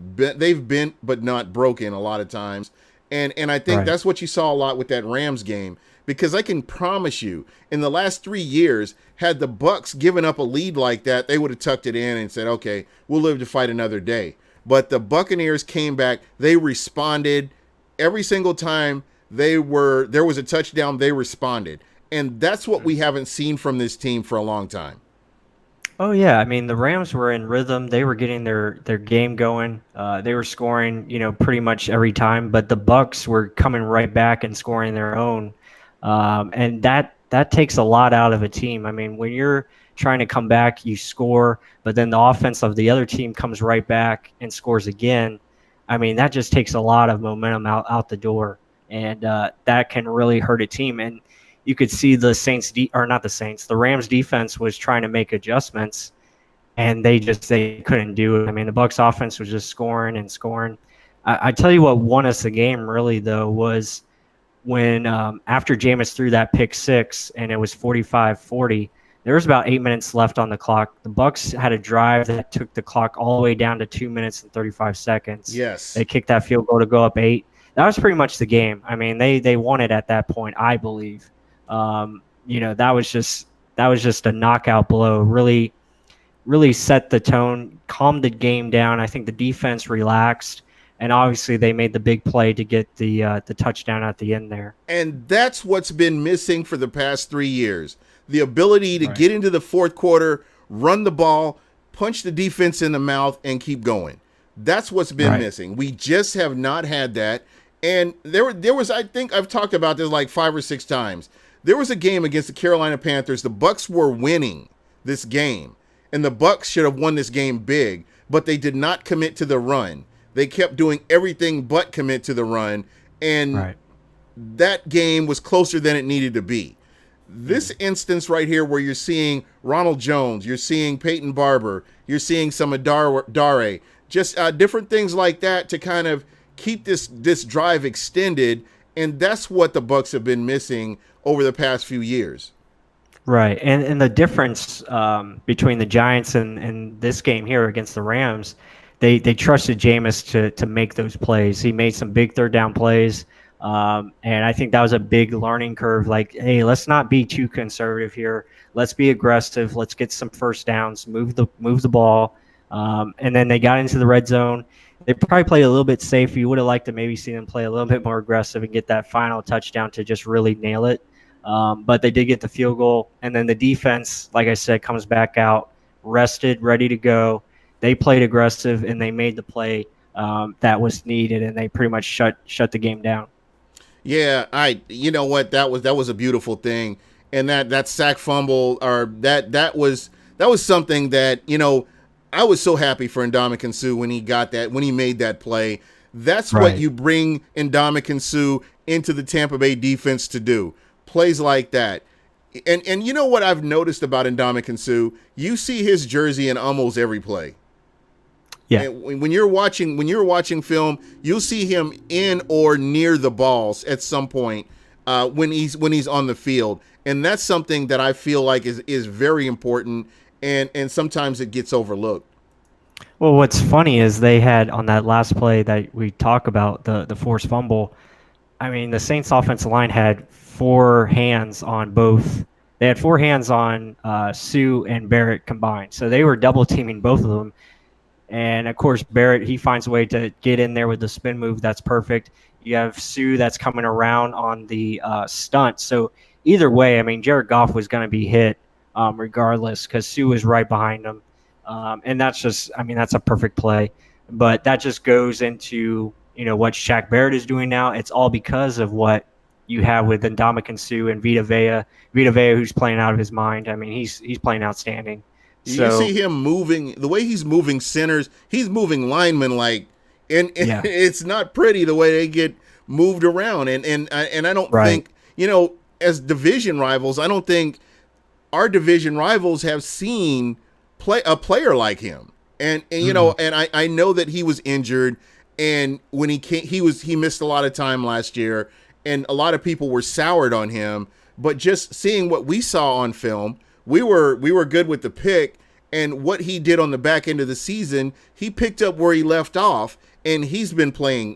been but not broken a lot of times. And I think that's what you saw a lot with that Rams game, because I can promise you, in the last 3 years, had the Bucs given up a lead like that, they would have tucked it in and said, okay, we'll live to fight another day. But the Buccaneers came back. They responded every single time there was a touchdown. They responded. And that's what we haven't seen from this team for a long time. Oh, yeah. I mean, the Rams were in rhythm. They were getting their game going. They were scoring, pretty much every time. But the Bucs were coming right back and scoring their own. And that takes a lot out of a team. I mean, when you're trying to come back, you score, but then the offense of the other team comes right back and scores again. I mean, that just takes a lot of momentum out the door. And that can really hurt a team. And you could see the Rams defense was trying to make adjustments, and they couldn't do it. I mean, the Bucs offense was just scoring and scoring. I tell you what won us the game really, though, was when after Jameis threw that pick six and it was 45-40, there was about 8 minutes left on the clock. The Bucs had a drive that took the clock all the way down to 2 minutes and 35 seconds. Yes. They kicked that field goal to go up 8. That was pretty much the game. I mean, they won it at that point, I believe. That was just a knockout blow. Really, really set the tone, calmed the game down. I think the defense relaxed, and obviously they made the big play to get the touchdown at the end there. And that's what's been missing for the past 3 years. The ability to get into the fourth quarter, run the ball, punch the defense in the mouth, and keep going. That's what's been missing. We just have not had that. And there was, I think I've talked about this like 5 or 6 times. There was a game against the Carolina Panthers. The Bucs were winning. this game. And the Bucs should have won this game big, but they did not commit to the run. They kept doing everything but commit to the run, and Right. that game was closer than it needed to be. This instance right here, where you're seeing Ronald Jones, you're seeing Peyton Barber, you're seeing some Dare, just different things like that to kind of keep this drive extended, and that's what the Bucs have been missing over the past few years. Right, and the difference between the Giants and this game here against the Rams, they trusted Jameis to make those plays. He made some big third down plays, and I think that was a big learning curve. Like, hey, let's not be too conservative here. Let's be aggressive. Let's get some first downs. Move the ball, and then they got into the red zone. They probably played a little bit safe. You would have liked to maybe see them play a little bit more aggressive and get that final touchdown to just really nail it. But they did get the field goal, and then the defense, like I said, comes back out, rested, ready to go. They played aggressive, and they made the play that was needed, and they pretty much shut the game down. Yeah, you know what, that was a beautiful thing, and that sack fumble, or that was something that, I was so happy for Ndamukong Suh when he made that play. That's Right. what you bring Ndamukong Suh into the Tampa Bay defense to do. Plays like that. And you know what I've noticed about Ndamukong Suh? You see his jersey in almost every play. Yeah. And when you're watching film, you'll see him in or near the balls at some point when he's on the field. And that's something that I feel like is very important, and sometimes it gets overlooked. Well, what's funny is they had on that last play that we talk about, the forced fumble. I mean, the Saints offensive line had four hands on both. They had four hands on Sue and Barrett combined. So they were double teaming both of them. And of course, Barrett, he finds a way to get in there with the spin move. That's perfect. You have Sue that's coming around on the stunt. So either way, I mean, Jared Goff was going to be hit regardless, because Sue was right behind him. And that's a perfect play. But that just goes into, what Shaq Barrett is doing now. It's all because of what you have with Ndamukong Suh and Vita Vea. Vita Vea, who's playing out of his mind. I mean, he's playing outstanding. You So see him moving, the way he's moving centers, he's moving linemen like, and yeah, it's not pretty the way they get moved around. And I don't right. think, as division rivals, I don't think our division rivals have seen a player like him. And and I know that he was injured, and when he came, he missed a lot of time last year, and a lot of people were soured on him. But just seeing what we saw on film, we were good with the pick, and what he did on the back end of the season, he picked up where he left off, and he's been playing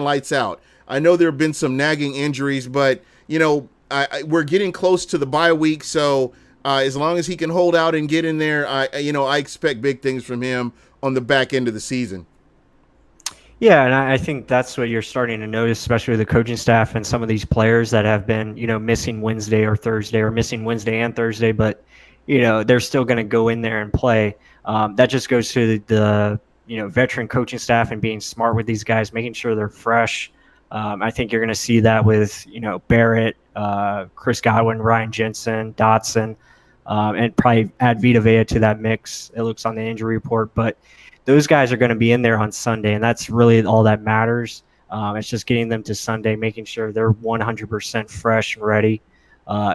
lights out. I know there have been some nagging injuries, but we're getting close to the bye week, so as long as he can hold out and get in there, I expect big things from him on the back end of the season. Yeah, and I think that's what you're starting to notice, especially with the coaching staff and some of these players that have been, missing Wednesday or Thursday, or missing Wednesday and Thursday, but, they're still going to go in there and play. That just goes to the veteran coaching staff and being smart with these guys, making sure they're fresh. I think you're going to see that with, Barrett, Chris Godwin, Ryan Jensen, Dotson, and probably add Vita Vea to that mix. It looks on the injury report, but those guys are going to be in there on Sunday, and that's really all that matters. It's just getting them to Sunday, making sure they're 100% fresh and ready.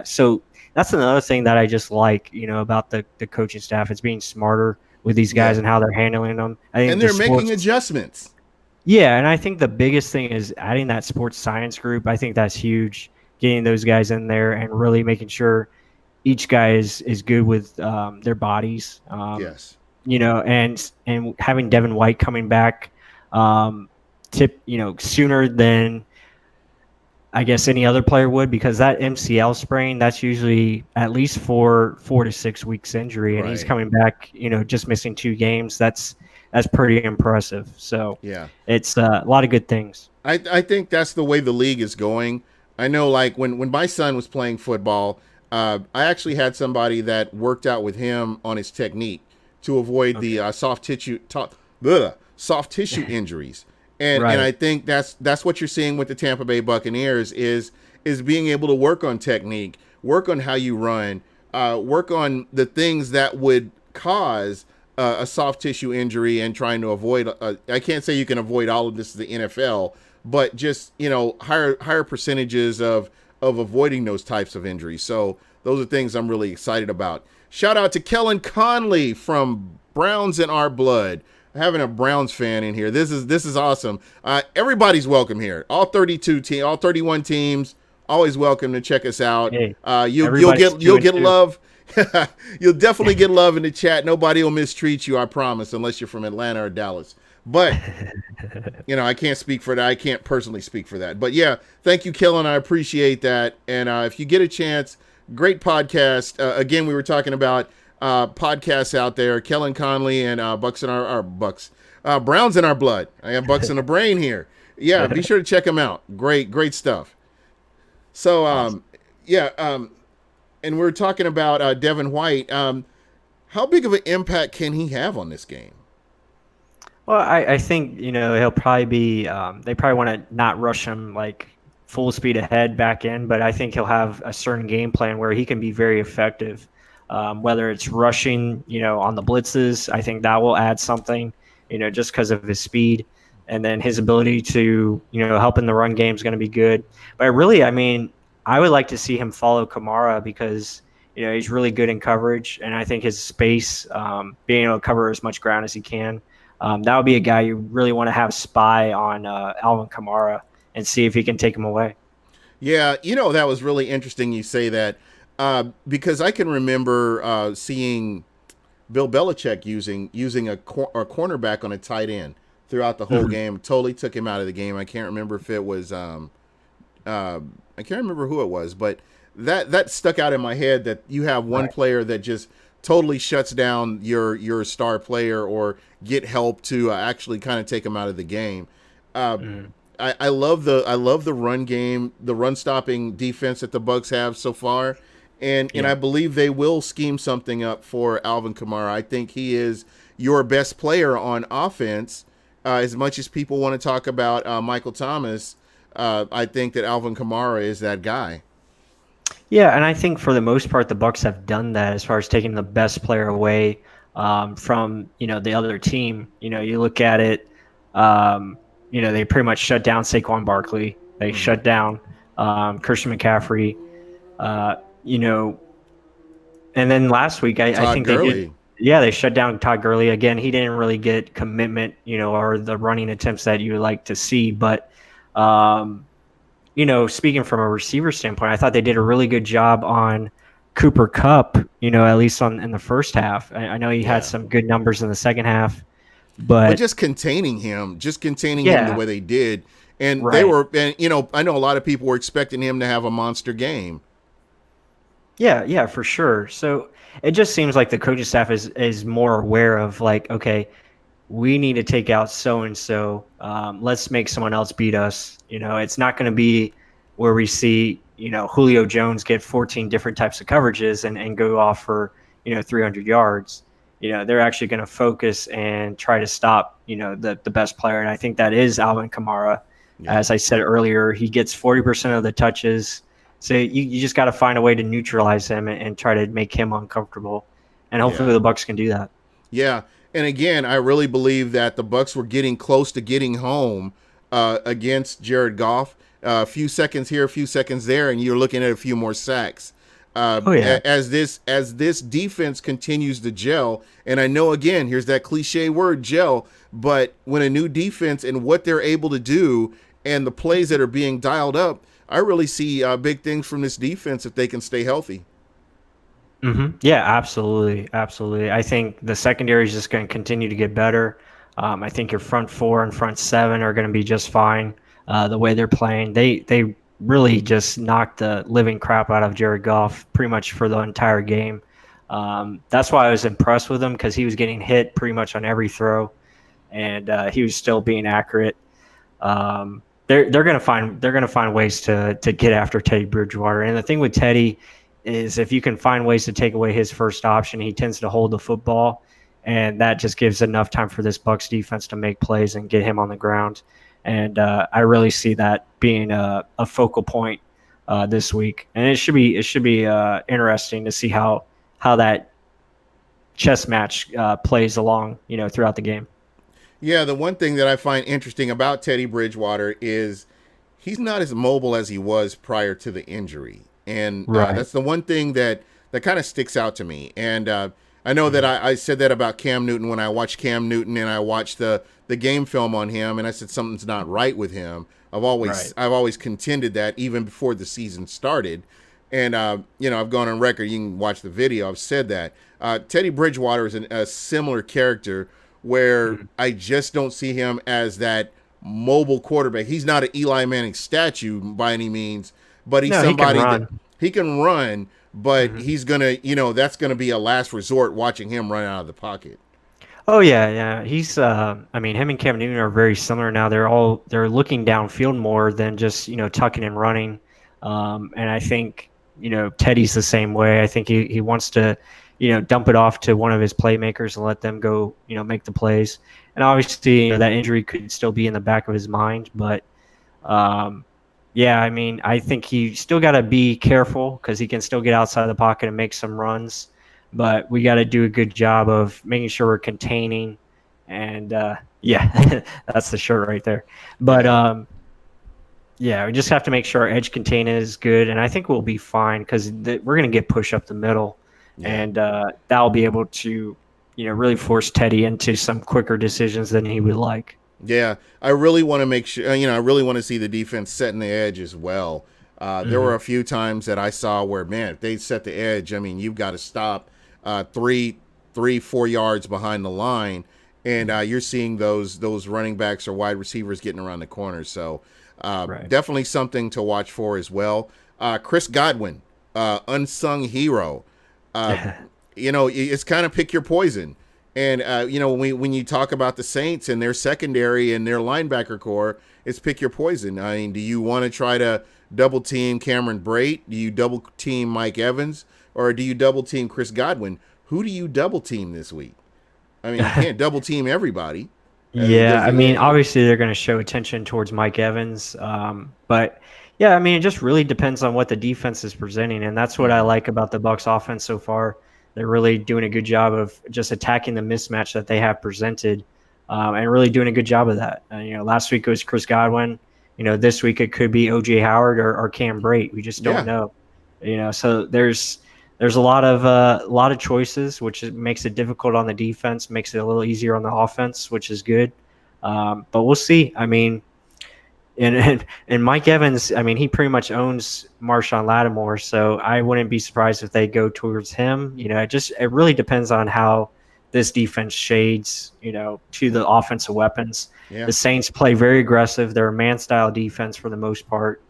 So that's another thing that I just like, about the coaching staff. It's being smarter with these guys and how they're handling them. I think And they're making adjustments. Yeah, and I think the biggest thing is adding that sports science group. I think that's huge, getting those guys in there and really making sure each guy is good with their bodies. Yes. And having Devin White coming back, sooner than I guess any other player would, because that MCL sprain, that's usually at least 4 to 6 weeks injury, and he's Right. coming back, just missing 2 games. That's pretty impressive. So Yeah. it's a lot of good things. I think that's the way the league is going. I know, like when my son was playing football, I actually had somebody that worked out with him on his technique to avoid the soft tissue injuries. And Right. and I think that's what you're seeing with the Tampa Bay Buccaneers is being able to work on technique, work on how you run, work on the things that would cause a soft tissue injury and trying to avoid. I can't say you can avoid all of this in the NFL, but just higher percentages of avoiding those types of injuries. So those are things I'm really excited about. Shout out to Kellen Conley from Browns in Our Blood. Having a Browns fan in here. This is awesome. Everybody's welcome here. All 31 teams, always welcome to check us out. Hey, You'll get love. You'll definitely get love in the chat. Nobody will mistreat you, I promise, unless you're from Atlanta or Dallas. But I can't speak for that. I can't personally speak for that. But yeah, thank you, Kellen. I appreciate that. And if you get a chance, great podcast. Again, we were talking about podcasts out there. Kellen Conley and Browns in Our Blood. I have Bucs in the Brain here. Yeah, be sure to check them out. Great stuff. So awesome. And we're talking about Devin White. How big of an impact can he have on this game? Well, I think he'll probably be. They probably want to not rush him like full speed ahead back in, but I think he'll have a certain game plan where he can be very effective. Whether it's rushing, on the blitzes, I think that will add something, just because of his speed, and then his ability to, help in the run game is going to be good. But really, I would like to see him follow Kamara because, he's really good in coverage, and I think his space, being able to cover as much ground as he can, that would be a guy you really want to have spy on Alvin Kamara and see if he can take him away. Yeah, that was really interesting you say that. Because I can remember seeing Bill Belichick using a cornerback on a tight end throughout the whole game. Totally took him out of the game. I can't remember if it was I can't remember who it was, but that stuck out in my head that you have one player that just totally shuts down your star player or get help to actually kind of take him out of the game. I love the run game, the run stopping defense that the Bucs have so far. And I believe they will scheme something up for Alvin Kamara. I think he is your best player on offense. As much as people want to talk about Michael Thomas, I think that Alvin Kamara is that guy. Yeah, and I think for the most part, the Bucs have done that as far as taking the best player away from the other team. You look at it. They pretty much shut down Saquon Barkley. They shut down Christian McCaffrey. And then last week, I think Gurley. they shut down Todd Gurley. Again, he didn't really get commitment, or the running attempts that you would like to see. But, speaking from a receiver standpoint, I thought they did a really good job on Cooper Kupp, at least in the first half. I know he had some good numbers in the second half. But just containing him the way they did. And they were, and I know a lot of people were expecting him to have a monster game. Yeah, for sure. So it just seems like the coaching staff is more aware of like, okay, we need to take out so-and-so. Let's make someone else beat us. It's not going to be where we see, Julio Jones get 14 different types of coverages and go off for, 300 yards. They're actually going to focus and try to stop, the best player. And I think that is Alvin Kamara. Yeah. As I said earlier, he gets 40% of the touches. So you just got to find a way to neutralize him and try to make him uncomfortable. And hopefully the Bucs can do that. Yeah. And again, I really believe that the Bucs were getting close to getting home against Jared Goff. A few seconds here, a few seconds there, and you're looking at a few more sacks. As this defense continues to gel, and I know, again, here's that cliche word, gel, but when a new defense and what they're able to do and the plays that are being dialed up, I really see big things from this defense if they can stay healthy. Mm-hmm. Yeah, absolutely. I think the secondary is just going to continue to get better. I think your front four and front seven are going to be just fine the way they're playing. They really just knocked the living crap out of Jared Goff pretty much for the entire game. That's why I was impressed with him because he was getting hit pretty much on every throw, and he was still being accurate. They're gonna find ways to get after Teddy Bridgewater. And the thing with Teddy is if you can find ways to take away his first option, he tends to hold the football, and that just gives enough time for this Bucs defense to make plays and get him on the ground. And I really see that being a focal point this week, and it should be interesting to see how that chess match plays along, throughout the game. Yeah, the one thing that I find interesting about Teddy Bridgewater is he's not as mobile as he was prior to the injury, and Right. that's the one thing that kind of sticks out to me. And I know that Mhm. I said that about Cam Newton when I watched Cam Newton and I watched the game film on him, and I said something's not right with him. Right. I've always contended that even before the season started, and I've gone on record. You can watch the video. I've said that Teddy Bridgewater is a similar character where Mhm. I just don't see him as that mobile quarterback. He's not an Eli Manning statue by any means, but he's No, he can somebody that run. he can run, but Mhm. he's gonna, that's gonna be a last resort watching him run out of the pocket. Oh yeah, yeah. He's I mean, him and Cam Newton are very similar now. They're looking downfield more than just, tucking and running. And I think, Teddy's the same way. I think he wants to, dump it off to one of his playmakers and let them go, make the plays. And obviously, that injury could still be in the back of his mind, but um, yeah, I mean, I think he still got to be careful because he can still get outside the pocket and make some runs. But we got to do a good job of making sure we're containing. And yeah, that's the shirt right there. But Yeah, yeah, we just have to make sure our edge containment is good. And I think we'll be fine because we're going to get push up the middle. yeah. And that'll be able to, really force Teddy into some quicker decisions than he would like. Yeah, I really want to make sure. I really want to see the defense setting the edge as well. There were Hmm. a few times that I saw where, man, if they set the edge, I mean, you've got to stop 4 yards behind the line, and you're seeing those running backs or wide receivers getting around the corners. So Right. definitely something to watch for as well. Chris Godwin, unsung hero. Uh, it's kind of pick your poison. And when you talk about the Saints and their secondary and their linebacker core, it's pick your poison. I mean, do you want to try to double team Cameron Brate? Do you double team Mike Evans, or do you double team Chris Godwin? Who do you double team this week? I mean, you can't double team everybody. Yeah, There's I mean, a, obviously they're going to show attention towards Mike Evans, but yeah, I mean, it just really depends on what the defense is presenting, and that's what I Mhm. like about the Bucs offense so far. They're really doing a good job of just attacking the mismatch that they have presented, and really doing a good job of that. Last week it was Chris Godwin. This week it could be OJ Howard or Cam Brate. We just don't Yeah, know. So there's a lot of choices, which makes it difficult on the defense, makes it a little easier on the offense, which is good. But we'll see. I mean, and Mike Evans, I mean, he pretty much owns Marshawn Lattimore, so I wouldn't be surprised if they go towards him. It really depends on how this defense shades, to the offensive weapons. yeah, The Saints play very aggressive. They're a man style defense for the most part.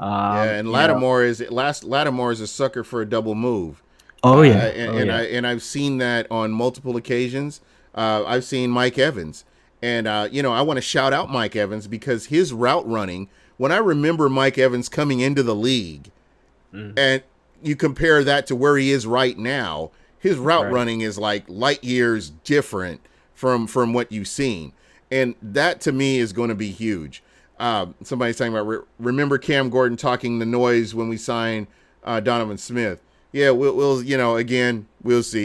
yeah. And You know, Lattimore is a sucker for a double move. oh yeah, oh And yeah. I've seen that on multiple occasions. I've seen Mike Evans, and I want to shout out Mike Evans because his route running. When I remember Mike Evans coming into the league, Mm, and you compare that to where he is right now, his route right. running is like light years different from what you've seen, and that to me is going to be huge. Somebody's talking about remember Cam Gordon talking the noise when we signed Donovan Smith. Yeah, we'll again we'll see.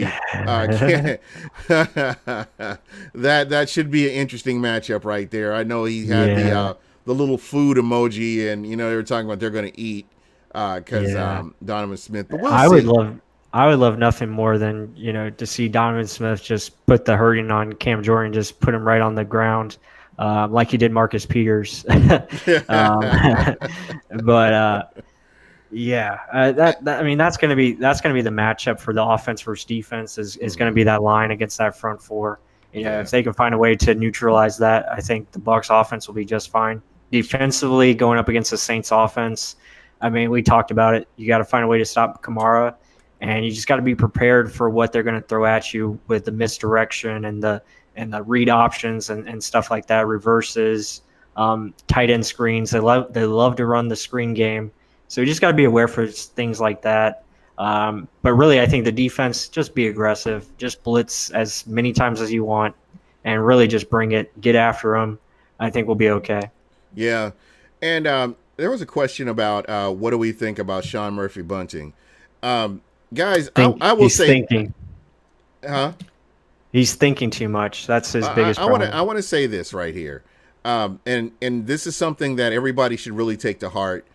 That should be an interesting matchup right there. I know he had Yeah, the little food emoji, and they were talking about they're going to eat because yeah. Donovan Smith. But we'll I would see. love I would love nothing more than, to see Donovan Smith just put the hurting on Cam Jordan, just put him right on the ground, like he did Marcus Peters. um, but yeah, I mean that's gonna be the matchup for the offense versus defense is gonna Mhm. be that line against that front four. Yeah, If they can find a way to neutralize that, I think the Bucks offense will be just fine. Defensively, going up against the Saints offense, I mean, we talked about it. You got to find a way to stop Kamara, and you just got to be prepared for what they're going to throw at you with the misdirection and the read options and stuff like that, reverses, tight end screens. They love to run the screen game, so you just got to be aware for things like that. But really, I think the defense just be aggressive, just blitz as many times as you want, and really just bring it, get after them. I think we'll be okay. yeah, and there was a question about what do we think about Sean Murphy Bunting. Um, guys, Think I will he's say, thinking. huh? He's thinking too much. That's his biggest I problem. want to say this right here, and this is something that everybody should really take to heart.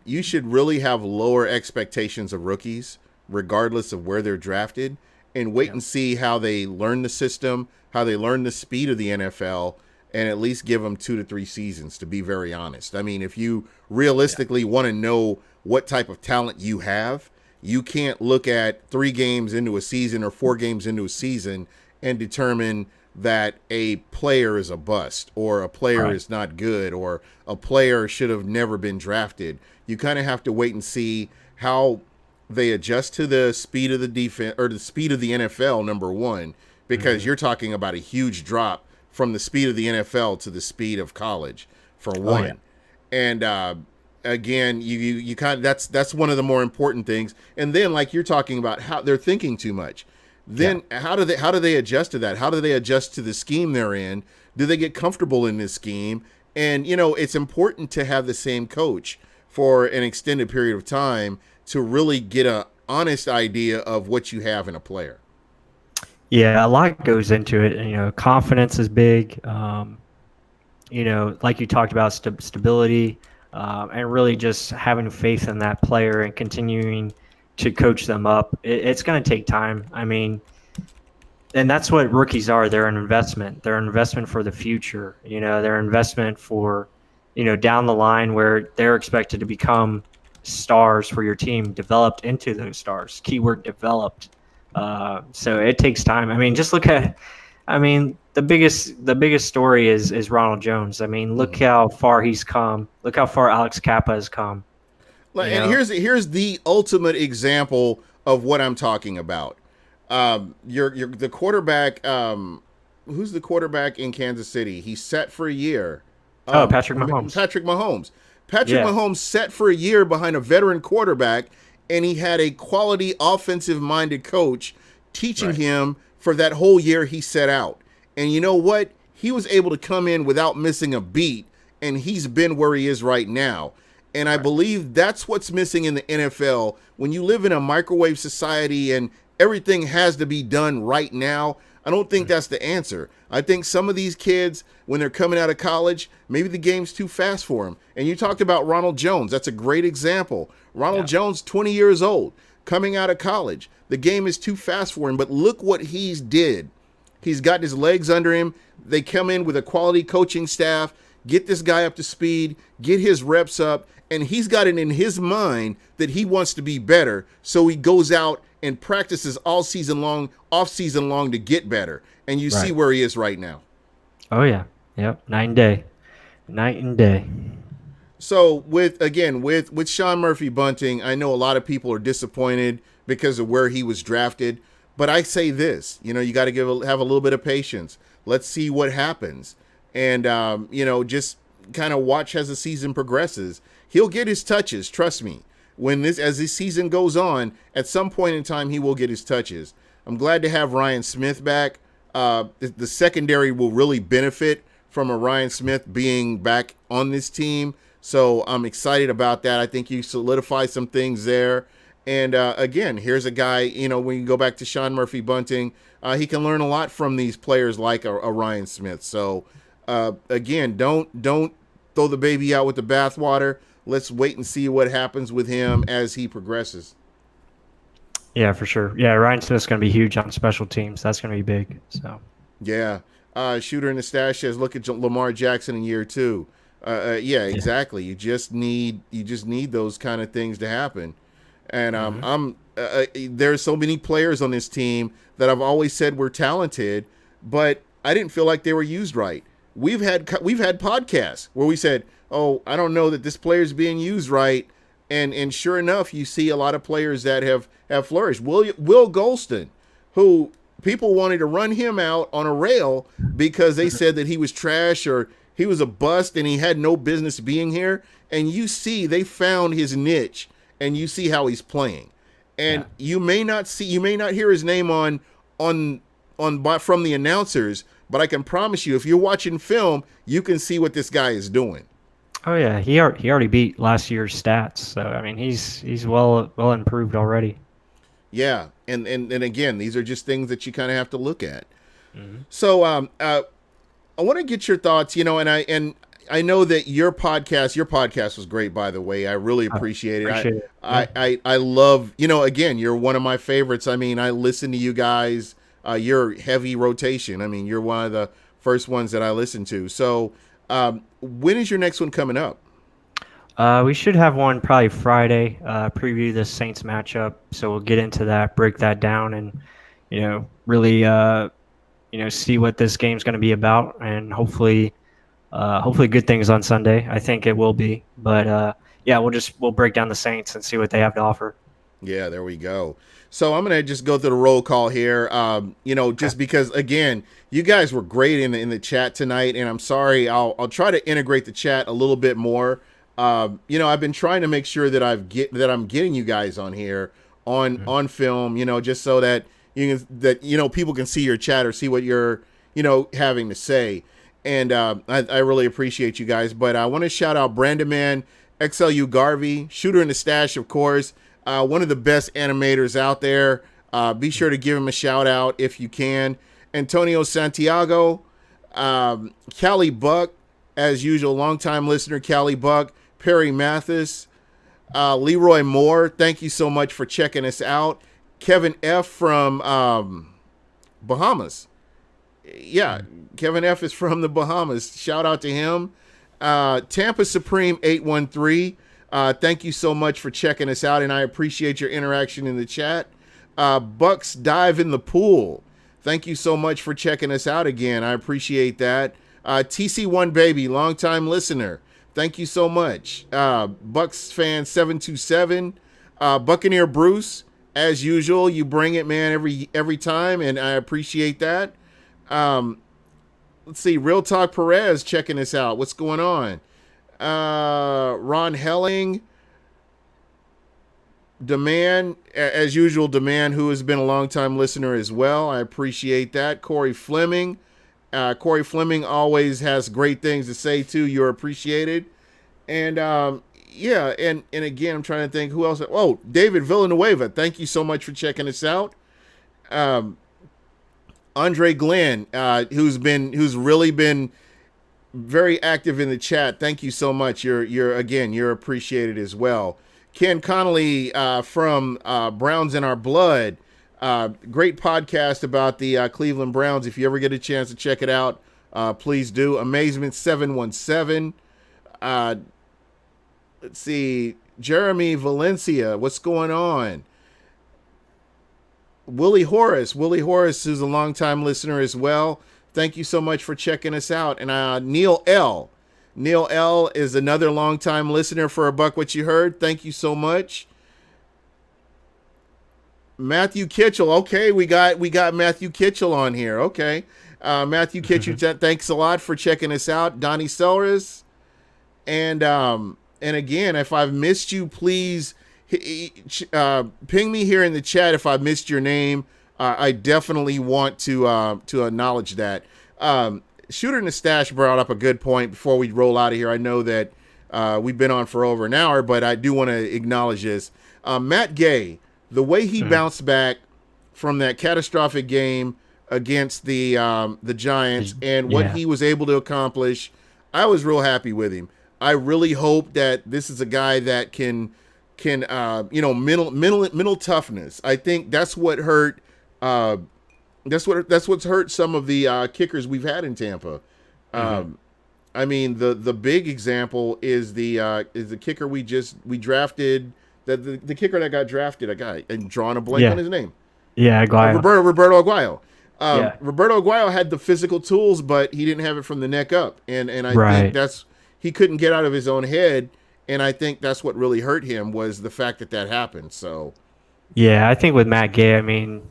You should really have lower expectations of rookies, regardless of where they're drafted, and wait Yeah. and see how they learn the system, how they learn the speed of the NFL, and at least give them 2 to 3 seasons. To be very honest, I mean, if you realistically want to know what type of talent you have, you can't look at 3 games into a season or 4 games into a season and determine that a player is a bust or a player Right. is not good or a player should have never been drafted. You kind of have to wait and see how they adjust to the speed of the defense or the speed of the NFL, number one, because Hmm. you're talking about a huge drop from the speed of the NFL to the speed of college, for Oh yeah. one. And again, you kind of that's one of the more important things. And then, like you're talking about, how they're thinking too much. Yeah. Then how do they adjust to that? How do they adjust to the scheme they're in? Do they get comfortable in this scheme? And it's important to have the same coach for an extended period of time to really get a honest idea of what you have in a player. Yeah, a lot goes into it. Confidence is big. Like you talked about, stability, and really just having faith in that player and continuing to coach them up. It's going to take time. I mean, and that's what rookies are. They're an investment. They're an investment for the future. They're an investment for, down the line where they're expected to become stars for your team, developed into those stars. Keyword developed. So it takes time. I mean, just look at. I mean, the biggest story is Ronald Jones. I mean, look Mm-hmm. how far he's come. Look how far Alex Kappa has come. You And know. here's the ultimate example of what I'm talking about. You're the quarterback. Who's the quarterback in Kansas City? He's set for a year. Oh, Patrick Mahomes. Patrick Mahomes. Patrick Yeah. Mahomes set for a year behind a veteran quarterback, and he had a quality offensive-minded coach teaching Right. him for that whole year he set out. And you know what? He was able to come in without missing a beat, and he's been where he is right now. And I Right. believe that's what's missing in the NFL. When you live in a microwave society and everything has to be done right now, I don't think that's the answer. I think some of these kids, when they're coming out of college, maybe the game's too fast for them. And you talked about Ronald Jones. That's a great example. Ronald Yeah. Jones, 20 years old, coming out of college. The game is too fast for him. But look what he's did. He's got his legs under him. They come in with a quality coaching staff, get this guy up to speed, get his reps up, and he's got it in his mind that he wants to be better. So he goes out and practices all season long, off season long to get better. And you see Right. where he is right now. Oh yeah. Yep. Night and day. Night and day. So with Sean Murphy Bunting, I know a lot of people are disappointed because of where he was drafted. But I say this, you got to have a little bit of patience. Let's see what happens, and just kind of watch as the season progresses. He'll get his touches. Trust me. As this season goes on, at some point in time, he will get his touches. I'm glad to have Ryan Smith back. The secondary will really benefit from a Ryan Smith being back on this team. So I'm excited about that. I think you solidify some things there. And again, here's a guy, when you go back to Sean Murphy Bunting, he can learn a lot from these players like a Ryan Smith. So again, don't throw the baby out with the bathwater. Let's wait and see what happens with him as he progresses. Yeah, for sure. Yeah, Ryan Smith's going to be huge on special teams. That's going to be big. So. Yeah. Shooter in the stash says, look at Lamar Jackson in year 2. Yeah, Yeah. exactly. You just need those kind of things to happen. And there's so many players on this team that I've always said were talented, but I didn't feel like they were used right. We've had podcasts where we said, "Oh, I don't know that this player's being used right," and sure enough, you see a lot of players that have flourished. Will Golston, who people wanted to run him out on a rail because they said that he was trash or he was a bust and he had no business being here, and you see they found his niche and you see how he's playing. And Yeah. you may not hear his name from the announcers, but I can promise you, if you're watching film, you can see what this guy is doing. Oh yeah, he already beat last year's stats. So I mean, he's well improved already. Yeah, and again, these are just things that you kind of have to look at. Hmm. So I want to get your thoughts, and I know that your podcast was great, by the way. I really Oh, appreciate it. appreciate it. Yeah. I love, again, you're one of my favorites. I mean, I listen to you guys. You're heavy rotation. I mean, you're one of the first ones that I listen to. So, when is your next one coming up? We should have one probably Friday. Preview the Saints matchup, so we'll get into that, break that down, and really see what this game's going to be about, and hopefully good things on Sunday. I think it will be, but yeah, we'll break down the Saints and see what they have to offer. Yeah, there we go. So I'm gonna just go through the roll call here. Okay. Just because again, you guys were great in the chat tonight, and I'm sorry. I'll try to integrate the chat a little bit more. I've been trying to make sure that I'm getting you guys on here Mhm. on film. Just so that people can see your chat or see what you're having to say. And I really appreciate you guys. But I want to shout out Brandon Man, XLU Garvey, Shooter in the Stash, of course. One of the best animators out there. Be sure to give him a shout out if you can. Antonio Santiago, Callie Buck, as usual, longtime listener, Callie Buck, Perry Mathis, Leroy Moore. Thank you so much for checking us out. Kevin F. from Bahamas. Yeah, Kevin F. is from the Bahamas. Shout out to him. Tampa Supreme 813. Thank you so much for checking us out, and I appreciate your interaction in the chat. Bucs Dive in the Pool. Thank you so much for checking us out again. I appreciate that. TC1 Baby, longtime listener. Thank you so much. Bucs Fan 727. Buccaneer Bruce, as usual, you bring it, man, every time, and I appreciate that. Um, let's see, Real Talk Perez checking us out. What's going on? Ron Helling, Demand, as usual, Demand, who has been a longtime listener as well. I appreciate that. Corey Fleming. Corey Fleming always has great things to say, too. You're appreciated. And, yeah, and again, I'm trying to think who else. Oh, David Villanueva. Thank you so much for checking us out. Um, Andre Glenn, who's really been very active in the chat. Thank you so much. You're appreciated as well. Ken Connolly from Browns in Our Blood. Great podcast about the Cleveland Browns. If you ever get a chance to check it out, please do. Amazement 717. Let's see. Jeremy Valencia. What's going on? Willie Horace, who's a longtime listener as well. Thank you so much for checking us out. And Neil L. Neil L is another longtime listener for a Buck What You Heard. Thank you so much. Matthew Kitchell. Okay, we got Matthew Kitchell on here. Okay. Matthew Kitchell, thanks a lot for checking us out. Donnie Sellers. And again, if I've missed you, please ping me here in the chat if I missed your name. I definitely want to acknowledge that. Shooter in the Stash brought up a good point before we roll out of here. I know that we've been on for over an hour, but I do want to acknowledge this. Matt Gay, the way he bounced back from that catastrophic game against the Giants and what Yeah. he was able to accomplish, I was real happy with him. I really hope that this is a guy that can mental toughness. I think that's what hurt. That's what's hurt some of the kickers we've had in Tampa. I mean, the big example is the kicker we drafted. The kicker that got drafted, a guy, and drawing a blank on Yeah. his name. Yeah. Aguayo. Roberto Aguayo. Yeah. Roberto Aguayo had the physical tools, but he didn't have it from the neck up, and I think Right. he couldn't get out of his own head, and I think that's what really hurt him was the fact that happened. So Yeah, I think with Matt Gay, I mean,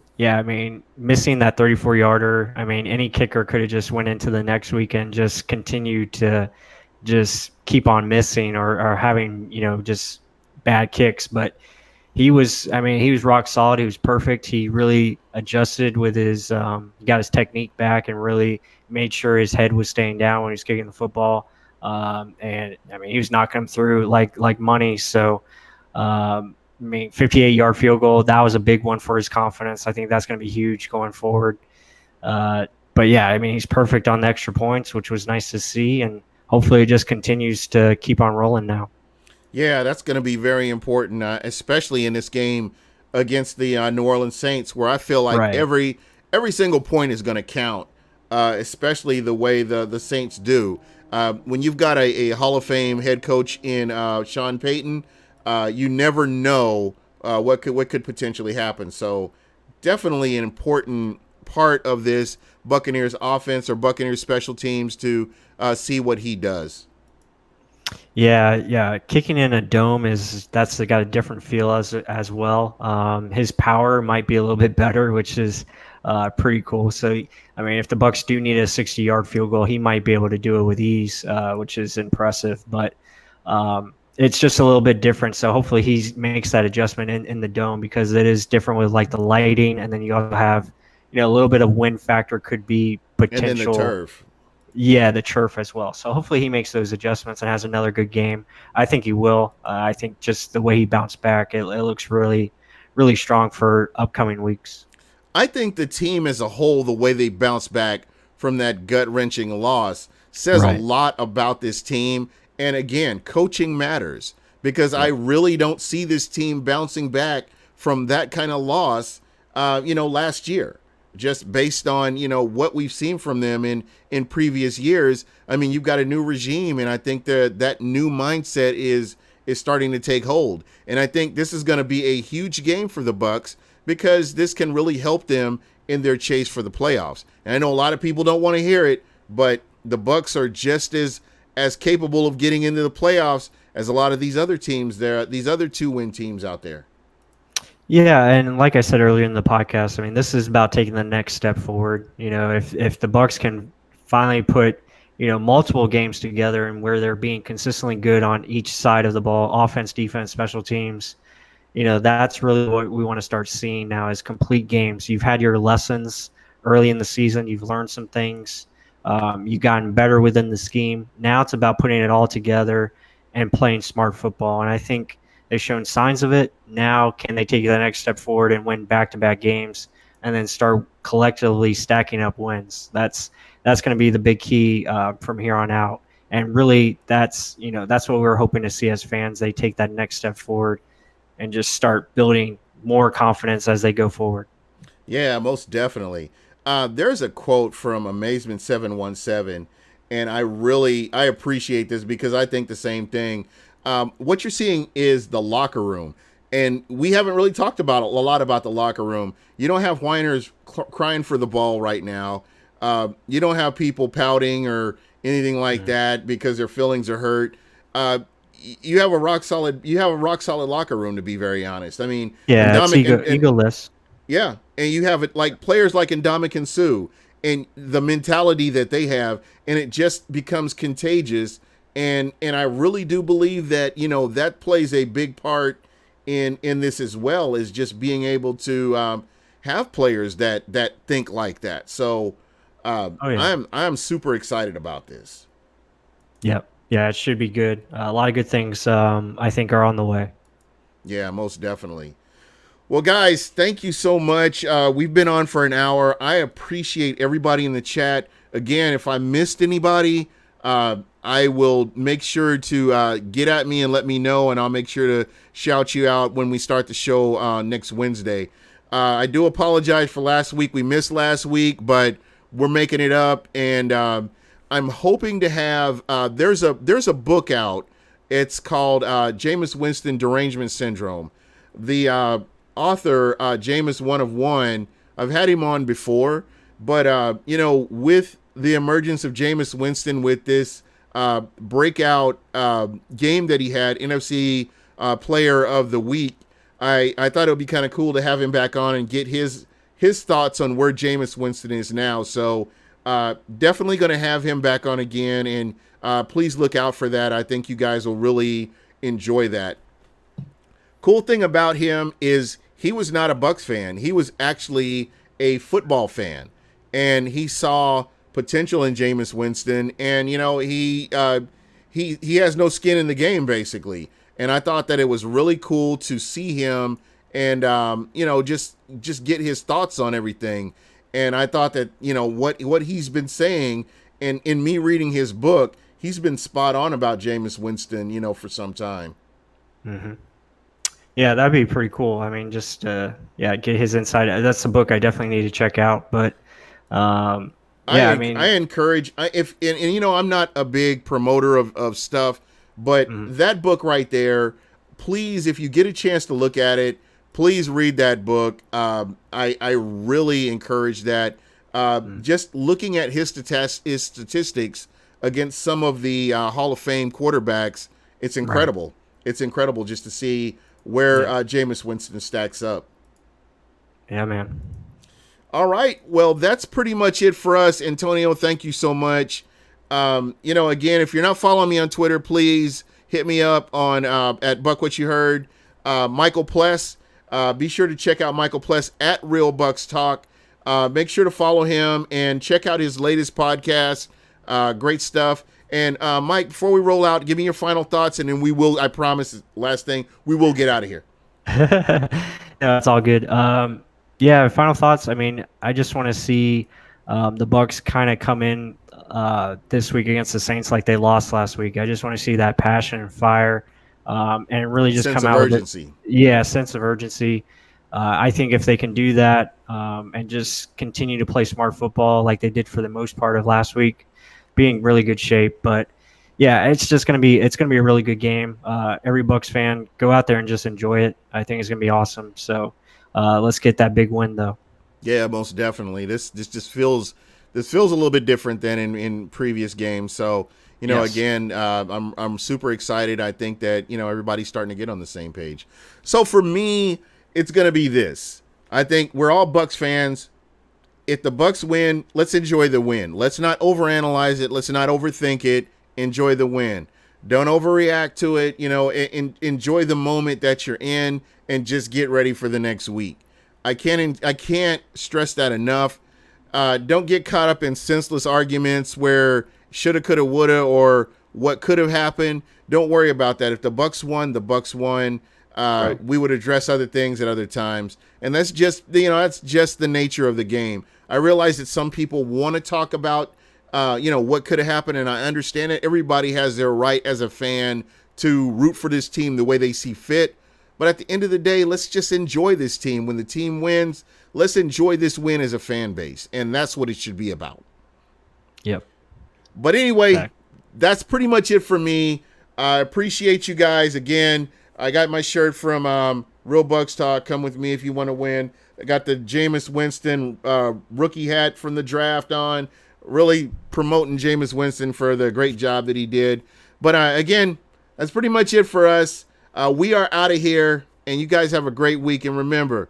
missing that 34-yarder, I mean, any kicker could have just went into the next week and just continued to just keep on missing or having, just bad kicks. But he was rock solid. He was perfect. He really adjusted with his, he got his technique back and really made sure his head was staying down when he was kicking the football. And I mean, he was knocking him through like money. So, I mean, 58-yard field goal, that was a big one for his confidence. I think that's going to be huge going forward. But yeah, I mean, he's perfect on the extra points, which was nice to see, and hopefully it just continues to keep on rolling now. Yeah, that's going to be very important, especially in this game against the New Orleans Saints, where I feel like Right. every single point is going to count, especially the way the Saints do. When you've got a Hall of Fame head coach in Sean Payton, you never know what could potentially happen. So definitely an important part of this Buccaneers offense or Buccaneers special teams to see what he does. Yeah, yeah. Kicking in a dome that's got a different feel as well. His power might be a little bit better, which is pretty cool. So, I mean, if the Bucks do need a 60-yard field goal, he might be able to do it with ease, which is impressive. But it's just a little bit different. So hopefully he makes that adjustment in the dome, because it is different with like the lighting, and then you also have, a little bit of wind factor could be And then the potential. turf. Yeah, the turf as well. So hopefully he makes those adjustments and has another good game. I think he will. I think just the way he bounced back, it looks really, really strong for upcoming weeks. I think the team as a whole, the way they bounce back from that gut wrenching loss, says a Right. lot about this team. And again, coaching matters because I Yep. really don't see this team bouncing back from that kind of loss, last year. Just based on what we've seen from them in previous years. I mean, you've got a new regime, and I think that new mindset is starting to take hold. And I think this is going to be a huge game for the Bucs because this can really help them in their chase for the playoffs. And I know a lot of people don't want to hear it, but the Bucs are just as capable of getting into the playoffs as a lot of these other teams there, these other 2-win teams out there. Yeah, and like I said earlier in the podcast, I mean, this is about taking the next step forward. If the Bucks can finally put, multiple games together and where they're being consistently good on each side of the ball, offense, defense, special teams, that's really what we want to start seeing now is complete games. You've had your lessons early in the season. You've learned some things. You've gotten better within the scheme. Now it's about putting it all together and playing smart football. And I think they've shown signs of it. Now, can they take the next step forward and win back-to-back games and then start collectively stacking up wins? That's going to be the big key from here on out. And really, that's what we're hoping to see as fans. They take that next step forward and just start building more confidence as they go forward. Yeah, most definitely. There's a quote from Amazement 717, and I appreciate this because I think the same thing. What you're seeing is the locker room, and we haven't really talked about a lot about the locker room. You don't have whiners crying for the ball right now. You don't have people pouting or anything like that because their feelings are hurt. You have a rock solid locker room, to be very honest. I mean, and Yeah, it's Dominic and egoless. yeah, and you have it like players like Ndamukong Suh and the mentality that they have, and it just becomes contagious. And I really do believe that that plays a big part in this as well, is just being able to have players that think like that. So Oh yeah. I'm super excited about this. Yep. Yeah, it should be good. A lot of good things I think are on the way. Yeah, most definitely. Well, guys, thank you so much. We've been on for an hour. I appreciate everybody in the chat. Again, if I missed anybody, I will make sure to get at me and let me know, and I'll make sure to shout you out when we start the show next Wednesday. I do apologize for last week. We missed last week, but we're making it up, and I'm hoping to have. There's a book out. It's called Jameis Winston Derangement Syndrome. The author, Jameis One of One, I've had him on before, but with the emergence of Jameis Winston with this breakout game that he had, NFC Player of the Week, I thought it would be kind of cool to have him back on and get his thoughts on where Jameis Winston is now. So definitely going to have him back on again, and please look out for that. I think you guys will really enjoy that. Cool thing about him is he was not a Bucs fan. He was actually a football fan, and he saw potential in Jameis Winston, and he has no skin in the game basically. And I thought that it was really cool to see him and just get his thoughts on everything. And I thought that what he's been saying, and in me reading his book, he's been spot on about Jameis Winston, for some time. Mm-hmm. Yeah, that'd be pretty cool. I mean, just get his insight. That's a book I definitely need to check out. But I encourage I'm not a big promoter of stuff, but that book right there, please, if you get a chance to look at it, please read that book. I really encourage that. Just looking at his statistics against some of the Hall of Fame quarterbacks, it's incredible. Right. It's incredible just to see where Jameis Winston stacks up. Yeah, man. All right. Well, that's pretty much it for us. Antonio, thank you so much. Again, if you're not following me on Twitter, please hit me up on at BucWhatYaHeard. Michael Pless. Be sure to check out Michael Pless at Real Bucs Talk. Make sure to follow him and check out his latest podcast. Great stuff. And Mike, before we roll out, give me your final thoughts, and then I promise, last thing, we will get out of here. No, it's all good. Final thoughts. I mean, I just want to see the Bucs kind of come in this week against the Saints like they lost last week. I just want to see that passion and fire, and really just come out with urgency. Sense of urgency. I think if they can do that and just continue to play smart football like they did for the most part of last week, be in really good shape. But yeah, it's gonna be a really good game. Every Bucs fan, go out there and just enjoy it. I think it's gonna be awesome. So let's get that big win though. Yeah, most definitely. This just feels a little bit different than in previous games. So again, I'm super excited. I think that everybody's starting to get on the same page. So for me, it's gonna be this. I think we're all Bucs fans. If the Bucs win, let's enjoy the win. Let's not overanalyze it. Let's not overthink it. Enjoy the win. Don't overreact to it. Enjoy the moment that you're in, and just get ready for the next week. I can't stress that enough. Don't get caught up in senseless arguments where shoulda, coulda, woulda, or what could have happened. Don't worry about that. If the Bucs won, the Bucs won. Right. We would address other things at other times, and that's just the nature of the game. I realize that some people want to talk about what could have happened, and I understand it. Everybody has their right as a fan to root for this team the way they see fit. But at the end of the day, let's just enjoy this team. When the team wins, let's enjoy this win as a fan base, and that's what it should be about. Yep. But anyway, That's pretty much it for me. I appreciate you guys again. I got my shirt from Real Bucs Talk. Come with me if you want to win. I got the Jameis Winston rookie hat from the draft on. Really promoting Jameis Winston for the great job that he did. But again, that's pretty much it for us. We are out of here, and you guys have a great week. And remember,